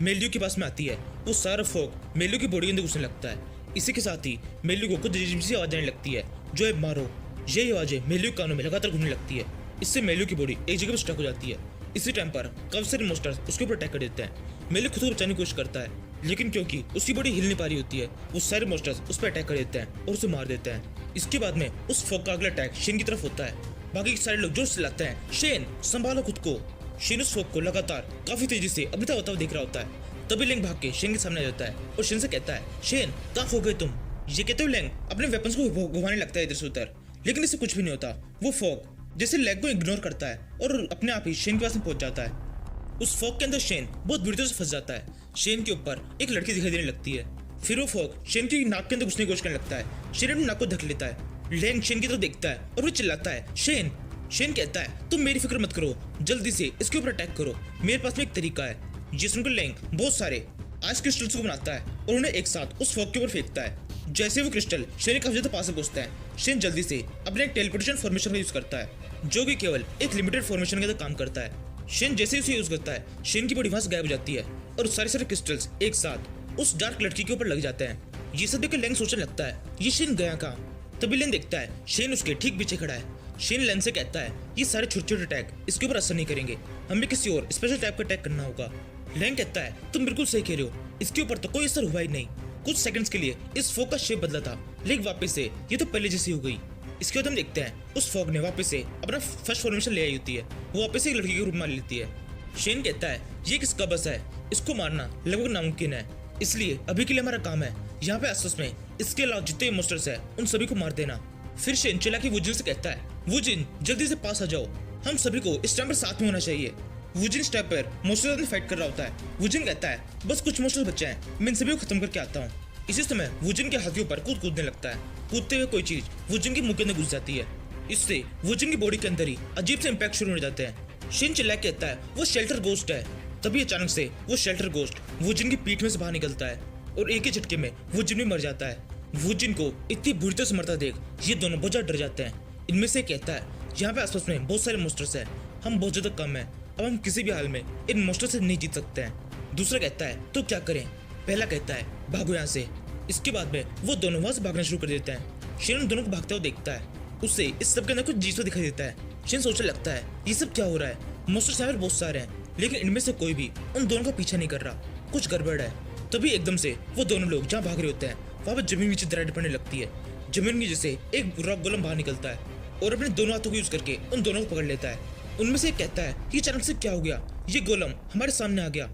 मेल्यू के पास में आती है। वो सारा फॉग मेल्यू की बॉडी के अंदर घुसने लगता है। इसी के साथ ही मेल्यू को कुछ अजीब सी आवाज आने लगती है, जो है मारो। यही आवाजें मेल्यू के कानों में लगातार घूमने लगती है। इससे मेल्यू की बॉडी एक जगह पर स्टक हो जाती है। इसी टाइम पर काफी सारे मॉन्स्टर्स उसके ऊपर अटैक कर देते हैं। मेल्यू खुद को बचाने की कोशिश करता है, लेकिन क्योंकि उसकी बॉडी हिल नहीं पा रही होती है, वो सारे मॉन्स्टर्स उस पर अटैक कर देते हैं और उसे मार देते हैं। इसके बाद में उस फॉग का अगला अटैक शेन की तरफ होता है। बाकी सारे लोग जोर से चिल्लाते हैं, शेन संभालो खुद को। शेन उस फॉग को लगातार काफी तेजी से अभिता होता हुआ देख रहा होता है। तभी लैंग भाग के शेन के सामने आ जाता है और शेन से कहता है, शेन कहाँ खो गए तुम। ये कहते हुए लैंग अपने वेपन्स को घुमाने लगता है इधर से उधर, लेकिन इससे कुछ भी नहीं होता। वो फॉग जैसे लैंग को इग्नोर करता है और अपने आप ही शेन के पास में पहुंच जाता है। उस फॉग के अंदर शेन बहुत बुरी तरह से फंस जाता है। शेन के ऊपर एक लड़की दिखाई देने लगती है। फिर वो फॉग शेन की नाक के अंदर घुसने की कोशिश करने लगता है। शेन अपनी नाक को ढक लेता है। लैंग शेन की तरफ देखता है और वो चिल्लाता है, शेन। शेन कहता है, तुम मेरी फिक्र मत करो, जल्दी से इसके ऊपर अटैक करो, मेरे पास में एक तरीका है। ये सुनकर लैंग बहुत सारे आइस क्रिस्टल्स को बनाता है और उन्हें एक साथ उस फॉग के ऊपर फेंकता है। जैसे वो क्रिस्टल शेन के काफी ज्यादा पास पहुंचता है, शेन जल्दी से अपने एक टेलीपोर्टेशन फॉर्मेशन का यूज करता है, जो कि केवल एक लिमिटेड फॉर्मेशन के अंदर काम करता है। शेन जैसे ही उसे यूज करता है, शेन की बॉडी वहां से गायब हो जाती है और सारे क्रिस्टल्स एक साथ उस डार्क लड़की के ऊपर लग जाते हैं। ये सब देखकर लैंग सोचने लगता है, ये शेन गया कहाँ। तभी लैंग देखता है शेन उसके ठीक पीछे खड़ा है। शेन लैंग से कहता है, ये सारे छोटे छोटे अटैक इसके ऊपर असर नहीं करेंगे, हमें किसी और स्पेशल टाइप का अटैक करना होगा। लैंग कहता है, तुम बिल्कुल सही कह रहे हो, इसके ऊपर तो कोई असर हुआ ही नहीं। कुछ सेकंड्स के लिए इस फॉग का शेप बदला था, लेकिन वापस से ये तो पहले जैसी हो गई। इसके बाद हम देखते हैं उस फॉग ने वापस से अपना फर्स्ट फॉर्मेशन ले आई होती है। वो वापस से एक लड़की के रूप में लेती है। शेन कहता है, ये किसका बस है, इसको मारना लगभग नामुमकिन है, इसलिए अभी के लिए हमारा काम है यहाँ पे आसपास में इसके अलावा जितने मॉन्स्टर्स है उन सभी को मार देना। फिर शेन चिल्लाके वुजिन से कहता है, वुजिन जल्दी से पास आ जाओ, हम सभी को इस टाइम पर साथ में होना चाहिए। वुजिन स्टेप पर मॉन्स्टर्स में फाइट कर रहा होता है। वुजिन कहता है, बस कुछ मॉन्स्टर्स बचे हैं, मैं इन सभी को खत्म करके आता हूँ। इसी समय वुजिन के हाथ के ऊपर कूदने लगता है। कूदते हुए कोई चीज वुजिन के मुंह के अंदर घुस जाती है। इससे वुजिन की बॉडी के अंदर ही अजीब से इंपैक्ट शुरू हो जाते हैं। शेन चिल्ला के कहता है, वो शेल्टर गोस्ट है। तभी अचानक से वो शेल्टर गोस्ट वुजिन की पीठ में से बाहर निकलता है और एक ही झटके में वुजिन भी मर जाता है। वुजिन को इतनी बुरी तरह से मरता देख ये दोनों बहुत ज्यादा डर जाते हैं। इनमें से कहता है, यहाँ पे आसपास में बहुत सारे मॉन्स्टर्स हैं, हम बहुत ज्यादा कम हैं, अब हम किसी भी हाल में इन मॉन्स्टर से नहीं जीत सकते हैं। दूसरा कहता है, तो क्या करें। पहला कहता है, भागो यहाँ से। इसके बाद में वो दोनों वहां से भागना शुरू कर देते हैं। शेन दोनों को भागते हुए देखता है, उससे इस सब के अंदर कुछ जीसो दिखाई देता है। शेन सोचने लगता है, ये सब क्या हो रहा है, मॉन्स्टर्स यहाँ पर बहुत सारे हैं, लेकिन इनमें से कोई भी उन दोनों का पीछा नहीं कर रहा, कुछ गड़बड़ है। तभी एकदम से वो दोनों लोग जहाँ भाग रहे होते हैं वहाँ पर जमीन नीचे दरार पड़ने लगती है। जमीन नीचे से एक रॉक गोलम बाहर निकलता है और अपने दोनों हाथों को यूज करके उन दोनों को पकड़ लेता है। उनमें से एक कहता है, ये अचानक से क्या हो गया, ये गोलम हमारे सामने आ गया।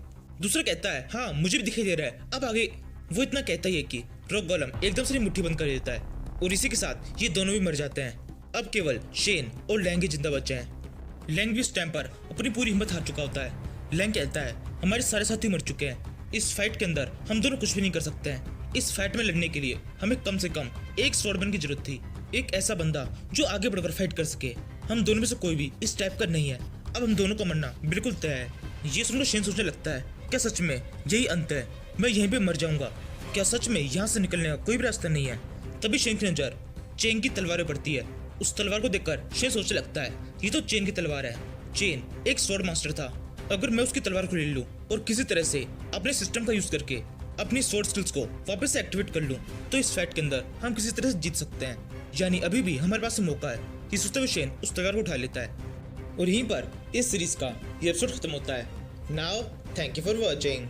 दूसरा कहता है, हाँ मुझे भी दिखाई दे रहा है, अब आगे। वो इतना कहता ही है कि रॉक गोलम एकदम से मुट्ठी बंद कर देता है और इसी के साथ ये दोनों भी मर जाते हैं। अब केवल शेन और लैंग ही जिंदा बचे हैं। लैंग भी इस टाइम पर अपनी पूरी हिम्मत हार चुका होता है। लैंग कहता है, हमारे सारे साथी मर चुके हैं, इस फाइट के अंदर हम दोनों कुछ भी नहीं कर सकते हैं। इस फाइट में लड़ने के लिए हमें कम से कम एक स्वॉर्डमैन की जरूरत थी, एक ऐसा बंदा जो आगे बढ़कर फाइट कर सके। हम दोनों में से कोई भी इस टाइप का नहीं है, अब हम दोनों को मरना बिल्कुल तय है। ये सुनकर शेन सोचने लगता है, क्या सच में यही अंत है, मैं यहीं पे मर जाऊंगा, क्या सच में यहाँ से निकलने का कोई भी रास्ता नहीं है। तभी शेन की नजर चेन की तलवार पड़ती है। उस तलवार को देखकर शेन सोचने लगता है, ये तो चेन की तलवार है, चेन एक स्वॉर्ड मास्टर था। अगर मैं उसकी तलवार को ले लूं और किसी तरह से अपने सिस्टम का यूज करके अपनी स्वॉर्ड स्किल्स को वापस से एक्टिवेट कर लूं तो इस फाइट के अंदर हम किसी तरह से जीत सकते हैं। यानी अभी भी हमारे पास मौका है कि सोचते हुए शेन उस तलवार को उठा लेता है और यहीं पर इस सीरीज का ये एपिसोड खत्म होता है। Now thank you for watching.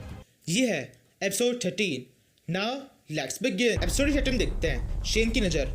ये है episode 13। Now let's begin. Episode 13 देखते हैं। शेन की नजर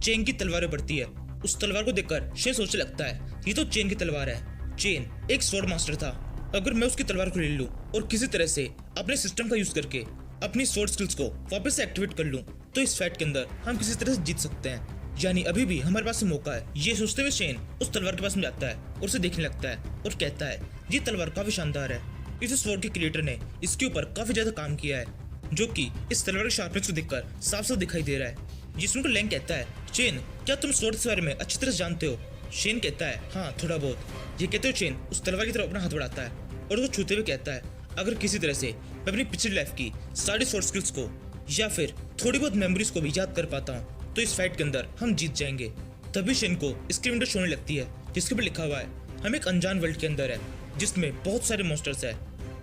चेन की तलवार में पड़ती है। उस तलवार को देखकर शेन सोचने लगता है ये तो चेन की तलवार है। चेन एक स्वॉर्ड मास्टर था। अगर मैं उसकी तलवार को ले लूं और किसी तरह से अपने सिस्टम का यूज करके अपनी स्वॉर्ड स्किल्स को वापस से एक्टिवेट कर लूं तो इस फाइट के अंदर हम किसी तरह से जीत सकते हैं। यानी अभी भी हमारे पास मौका है। ये सोचते हुए शेन उस तलवार के पास में जाता है और उसे देखने लगता है और कहता है ये तलवार काफी शानदार है। इस स्वॉर्ड के क्रिएटर ने इसके ऊपर काफी ज्यादा काम किया है, जो कि इस तलवार के शार्पनेस को देखकर साफ साफ दिखाई दे रहा है। जिसमें को लैंग कहता है चेन क्या तुम स्वॉर्ड के बारे में अच्छी तरह से जानते हो? शेन कहता है हाँ थोड़ा बहुत। ये कहते हुए चेन उस तलवार की तरफ अपना हाथ बढ़ाता है और उसको छूते हुए कहता है अगर किसी तरह से मैं अपनी पिछली लाइफ की सारी स्वॉर्ड स्किल्स को या फिर थोड़ी बहुत मेमोरीज को भी याद कर पाता हूँ तो इस फाइट के अंदर हम जीत जाएंगे। तभी शेन को स्क्रीन विंडो शोने लगती है जिसके ऊपर लिखा हुआ है हम एक अनजान वर्ल्ड के अंदर है जिसमें बहुत सारे मॉन्स्टर्स है।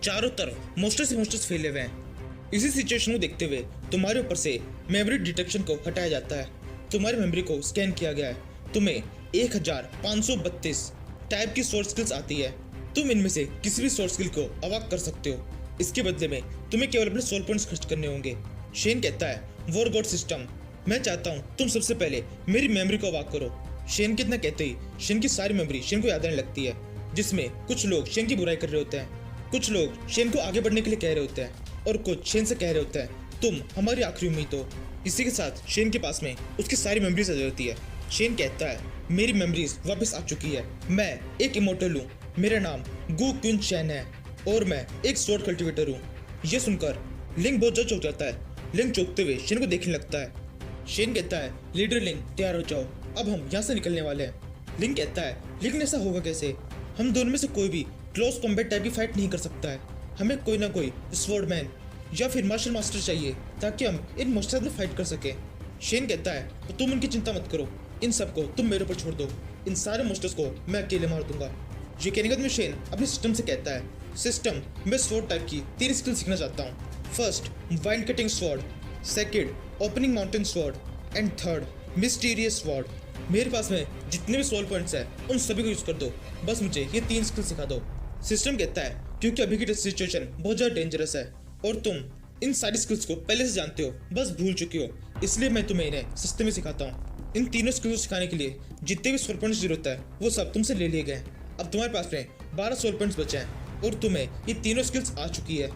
चारों तरफ मोस्टर्स ही मोस्टर्स फैले हुए हैं। इसी सिचुएशन को देखते हुए तुम्हारे ऊपर से मेमोरी डिटेक्शन को हटाया जाता है। तुम्हारी मेमोरी को स्कैन किया गया है। तुम्हें 1532 टाइप की सोर्स स्किल्स आती है। तुम इनमें से किसी भी सोर्स स्किल को अवाक कर सकते हो। इसके बदले में तुम्हें केवल अपने सोल पॉइंट्स खर्च करने होंगे। शेन कहता है वॉर गॉड सिस्टम मैं चाहता हूँ तुम सबसे पहले मेरी मेमोरी को अवाक करो। शेन के इतना कहते ही शेन की सारी मेमोरी शेन को याद आने लगती है, जिसमें कुछ लोग शेन की बुराई कर रहे होते हैं, कुछ लोग शेन को आगे बढ़ने के लिए कह रहे होते हैं और कुछ शेन से कह रहे होते हैं तुम हमारी आखिरी उम्मीद हो। इसी के साथ शेन के पास में उसकी सारी मेमोरीज आ जाती है। शेन कहता है मेरी मेमोरीज वापस आ चुकी है। मैं एक इमोर्टल हूँ। मेरा नाम गु क्विन चैन है और मैं एक स्वॉर्ड कल्टीवेटर हूँ। यह सुनकर लिंग बहुत ज्यादा चौंक जाता है। लिंग चौंकते हुए शेन को देखने लगता है। शेन कहता है लीडर लिंग तैयार हो जाओ, अब हम यहाँ से निकलने वाले हैं। लिंग कहता है लेकिन ऐसा होगा कैसे? हम दोनों में से कोई भी क्लोज कॉम्बैट टाइप की फाइट नहीं कर सकता है। हमें कोई ना कोई स्वॉर्डमैन या फिर मार्शल मास्टर चाहिए ताकि हम इन मॉन्स्टर्स में फाइट कर सके। शेन कहता है तो तुम उनकी चिंता मत करो, इन सबको तुम मेरे ऊपर छोड़ दो। इन सारे मॉन्स्टर्स को मैं अकेले मार दूंगा। ये कहने के बाद में शेन अपने सिस्टम से कहता है सिस्टम मैं स्वॉर्ड टाइप की 3 स्किल सीखना चाहता हूँ। First wind cutting sword, second opening mountain sword and third mysterious sword. मेरे पास में जितने भी सोल पॉइंट्स हैं उन सभी को यूज कर दो, बस मुझे ये 3 स्किल सिखा दो। सिस्टम कहता है क्योंकि अभी की सिचुएशन बहुत ज़्यादा डेंजरस है और तुम इन सारी स्किल्स को पहले से जानते हो, बस भूल चुके हो, इसलिए मैं तुम्हें इन्हें सस्ते में सिखाता हूँ। इन तीनों स्किल्स को सिखाने के लिए जितने भी सोल पॉइंट्स जरूरत है वो सब तुमसे ले लिए गए। अब तुम्हारे पास में 12 सोल पॉइंट्स बचे हैं और तुम्हें ये तीनों स्किल्स आ चुकी है।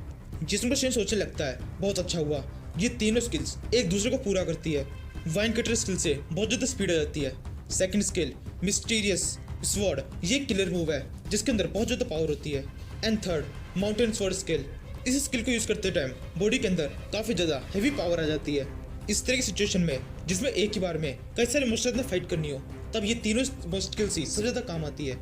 जिसमें शेन सोचने लगता है बहुत अच्छा हुआ, ये तीनों स्किल्स एक दूसरे को पूरा करती है। वाइन कटर स्किल से बहुत ज़्यादा स्पीड आ जाती है। सेकंड स्किल मिस्टीरियस स्वॉर्ड, ये किलर मूव है जिसके अंदर बहुत ज़्यादा पावर होती है। And third mountain sword skill, इस स्किल को यूज करते टाइम बॉडी के अंदर काफ़ी ज़्यादा हैवी पावर आ जाती है। इस तरह की सिचुएशन में जिसमें एक ही बार में कई सारे मॉन्स्टर्स में फाइट करनी हो तब ये तीनों स्किल्स ही सबसे ज़्यादा काम आती है।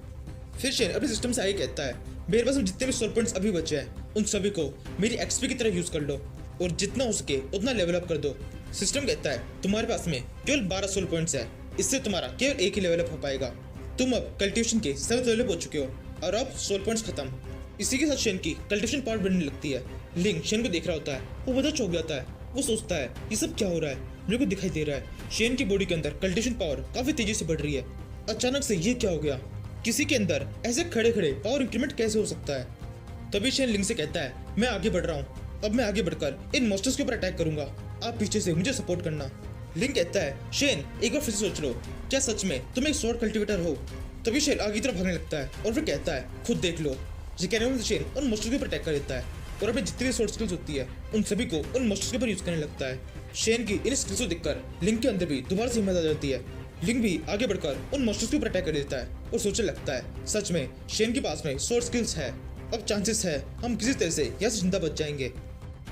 फिर शेन अपने सिस्टम से आगे कहता है मेरे पास जितने भी सोल पॉइंट्स अभी बचे हैं उन सभी को मेरी एक्सपी की तरह यूज कर लो और जितना हो सके उतना लेवल अप कर दो। सिस्टम कहता है तुम्हारे पास में केवल 12 सोल पॉइंट्स है, इससे तुम्हारा केवल एक ही लेवल अप हो पाएगा। तुम अब कल्टिवेशन के 7th लेवल पहुंच चुके हो और अब सोल पॉइंट्स खत्म। इसी के साथ शेन की कल्टिवेशन पावर बढ़ने लगती है। लिंग शेन को देख रहा होता है, वो बहुत चौंक जाता है। वो सोचता है ये सब क्या हो रहा है, मेरे को दिखाई दे रहा है शेन की बॉडी के अंदर कल्टिवेशन पावर काफी तेजी से बढ़ रही है। अचानक से ये क्या हो गया? किसी के अंदर ऐसे खड़े खड़े पावर इंक्रीमेंट कैसे हो सकता है? तभी शेन लिंग से कहता है मैं आगे बढ़ रहा हूँ, अब मैं आगे बढ़कर इन मॉन्स्टर्स के ऊपर अटैक करूंगा, आप पीछे से मुझे सपोर्ट करना। लिंग कहता है शेन एक बार फिर से सोच लो, क्या सच में तुम एक स्वॉर्ड कल्टीवेटर हो? तभी शेन आगे की तरफ भागने लगता है और फिर कहता है खुद देख लो। ये कहने में शेन उन मॉन्स्टर्स के ऊपर अटैक कर देता है और अपने जितनी भी स्वॉर्ड स्किल्स होती है उन सभी को उन मॉन्स्टर्स के ऊपर यूज करने लगता है। शेन की इन स्किल्स को देखकर लिंग के अंदर भी दोबारा से हिम्मत आ जाती है। लिंग भी आगे बढ़कर उन मॉन्स्टर्स के ऊपर अटैक कर देता है और सोचने लगता है सच में शेन के पास में स्वॉर्ड स्किल्स है, अब चांसेस है हम किसी तरह से यहाँ से जिंदा बच जाएंगे।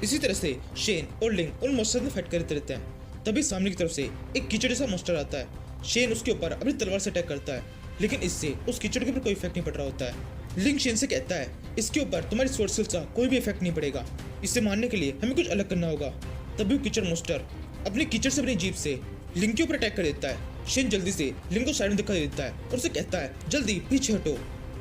इसी तरह से शेन और लिंग उन मॉन्स्टर्स में फाइट करते रहते हैं। तभी सामने की तरफ से एक कीचड़ जैसा मॉन्स्टर आता है। शेन उसके ऊपर अपनी तलवार से अटैक करता है, लेकिन इससे उस कीचड़ के ऊपर कोई इफेक्ट नहीं पड़ रहा होता है। लिंग शेन से कहता है इसके ऊपर तुम्हारी स्वॉर्ड स्किल्स का कोई भी इफेक्ट नहीं पड़ेगा, इसे मारने के लिए हमें कुछ अलग करना होगा। तभी वो कीचड़ मॉन्स्टर अपने कीचड़ से अपनी जीभ से लिंग के ऊपर अटैक कर देता है। शेन जल्दी से लिंग को साइड में दिखा देता है और उसे कहता है जल्दी पीछे हटो।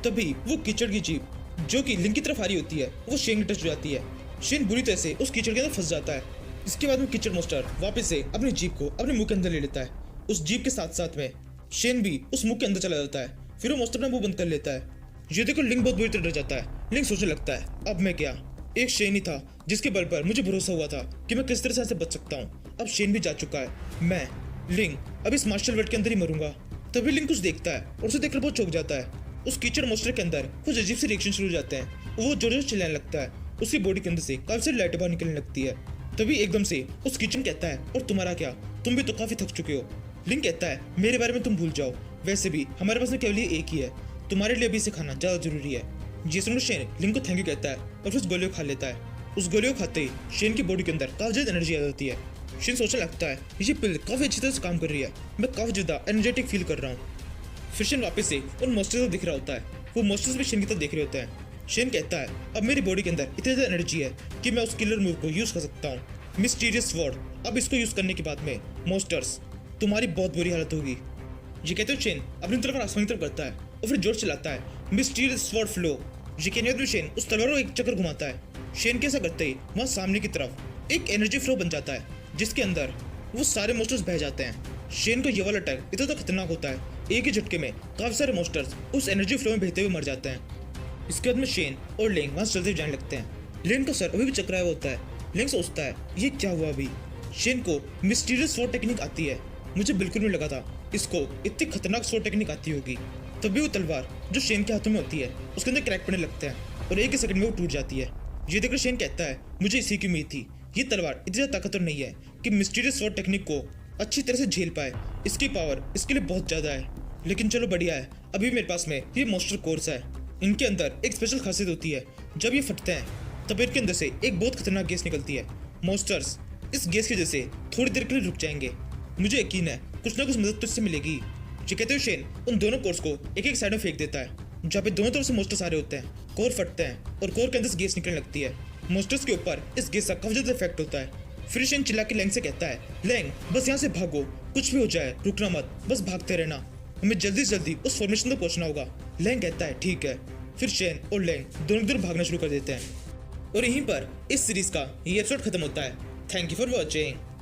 तभी वो कीचड़ की जीप जो कि लिंक की तरफ आ रही होती है वो शेन की टच हो जाती है। शेन बुरी तरह से उस कीचड़ के अंदर फंस जाता है। इसके बाद में कीचड़ मॉन्स्टर वापस से अपनी जीप को अपने मुंह के अंदर ले लेता है। उस जीप के साथ साथ में शेन भी उस मुंह के अंदर चला जाता है। फिर वो मॉन्स्टर अपना मुंह बंद कर लेता है। ये देखो लिंक बहुत बुरी तरह डर जाता है। लिंक सोचने लगता है अब मैं क्या, एक शेन ही था जिसके बल पर मुझे भरोसा हुआ था कि मैं किस तरह से ऐसे बच सकता हूँ। अब शेन भी जा चुका है। मैं लिंक अब इस मार्शल वर्ल्ड के अंदर ही मरूंगा। तभी लिंक कुछ देखता है और उसे देखकर बहुत चौंक जाता है। उस कीचड़ मॉन्स्टर के अंदर कुछ अजीब से रिएक्शन शुरू हो जाते हैं। वो जोर जोर से चिल्लाने लगता है। उसकी बॉडी के अंदर से काफी सारी लाइटें बाहर निकलने लगती है। तभी एकदम से उस कीचड़ कहता है और तुम्हारा क्या, तुम भी तो काफी थक चुके हो। लिंक कहता है मेरे बारे में तुम भूल जाओ, वैसे भी हमारे पास में केवल ये एक ही है, तुम्हारे लिए भी इसे खाना ज्यादा जरूरी है। ये सुनकर शेन लिंक को थैंक यू कहता है और फिर उस गोली को खा लेता है। उस गोली को खाते ही शेन की बॉडी के अंदर काफी ज्यादा एनर्जी आ जाती है। शेन सोचने लगता है ये पिल काफी अच्छी तरह से काम कर रही है, मैं काफी ज्यादा एनर्जेटिक फील कर रहा हूँ। फिर शेन वापस से उन मॉन्स्टर्स को दिख रहा होता है। वो मॉन्स्टर्स भी शेन की तरफ देख रहे होते हैं। शेन कहता है अब मेरी बॉडी के अंदर इतनी ज्यादा एनर्जी है कि मैं उस किलर मूव को यूज कर सकता हूँ, मिस्टीरियस स्वॉर्ड। अब इसको यूज करने के बाद में मॉन्स्टर्स तुम्हारी बहुत बुरी हालत होगी। ये कहते हुए शेन अपनी तरफ आसमान की तरफ करता है और फिर जोर चलाता है मिस्टीरियस स्वॉर्ड फ्लो। ये कहने में शेन उस तलवार को एक चक्कर घुमाता है। शेन के ऐसा करते ही वहाँ सामने की तरफ एक एनर्जी फ्लो बन जाता है जिसके अंदर वो सारे मॉन्स्टर्स बह जाते हैं। शेन का ये वाला अटैक इतना खतरनाक होता है, एक ही झटके में काफी सारे मॉन्स्टर्स उस एनर्जी फ्लो में बहते हुए मर जाते हैं। इसके बाद में शेन और लिंक वहाँ से चलते हुए जाने लगते हैं। लिंक का सर अभी भी चकराया हुआ होता है। लिंक सोचता है ये क्या हुआ अभी। शेन को मिस्टीरियस स्वॉर्ड टेक्निक आती है, मुझे बिल्कुल नहीं लगा था इसको इतनी खतरनाक स्वॉर्ड टेक्निक आती होगी। तभी वो तलवार जो शेन के हाथों में होती है उसके अंदर क्रैक पड़ने लगता है और एक ही सेकंड में वो टूट जाती है। ये देखकर शेन कहता है मुझे इसी की उम्मीद थी, ये तलवार इतनी ज्यादा ताकतवर नहीं है कि मिस्टीरियस स्वॉर्ड टेक्निक को अच्छी तरह से झेल पाए, इसकी पावर इसके लिए बहुत ज्यादा है। लेकिन चलो बढ़िया है, अभी मेरे पास में ये मॉन्स्टर कोर्स है। इनके अंदर एक स्पेशल खासियत होती है, जब ये फटते हैं तब इनके अंदर से एक बहुत खतरनाक गैस निकलती है। मॉन्स्टर्स इस गैस की वजह से थोड़ी देर के लिए रुक जाएंगे। मुझे यकीन है कुछ ना कुछ मदद तो इससे मिलेगी। ये कहते हुए शेन उन दोनों कोर्स को एक एक साइड में फेंक देता है जहाँ पे दोनों तरफ से मॉन्स्टर्स आ रहे होते हैं। कोर फटते हैं और कोर के अंदर से गैस निकलने लगती है। मॉन्स्टर्स के ऊपर इस गैस का काफी ज्यादा इफेक्ट होता है। फिर शेन चिल्ला के लैंग से कहता है लैंग बस यहाँ से भागो, कुछ भी हो जाए रुकना मत, बस भागते रहना, हमें जल्दी से जल्दी उस फॉर्मेशन तक पहुंचना होगा। लैंग कहता है ठीक है। फिर शेन और लैंग दोनों की तरफ भागना शुरू कर देते हैं और यहीं पर इस सीरीज का ये एपिसोड खत्म होता है। Thank you for watching.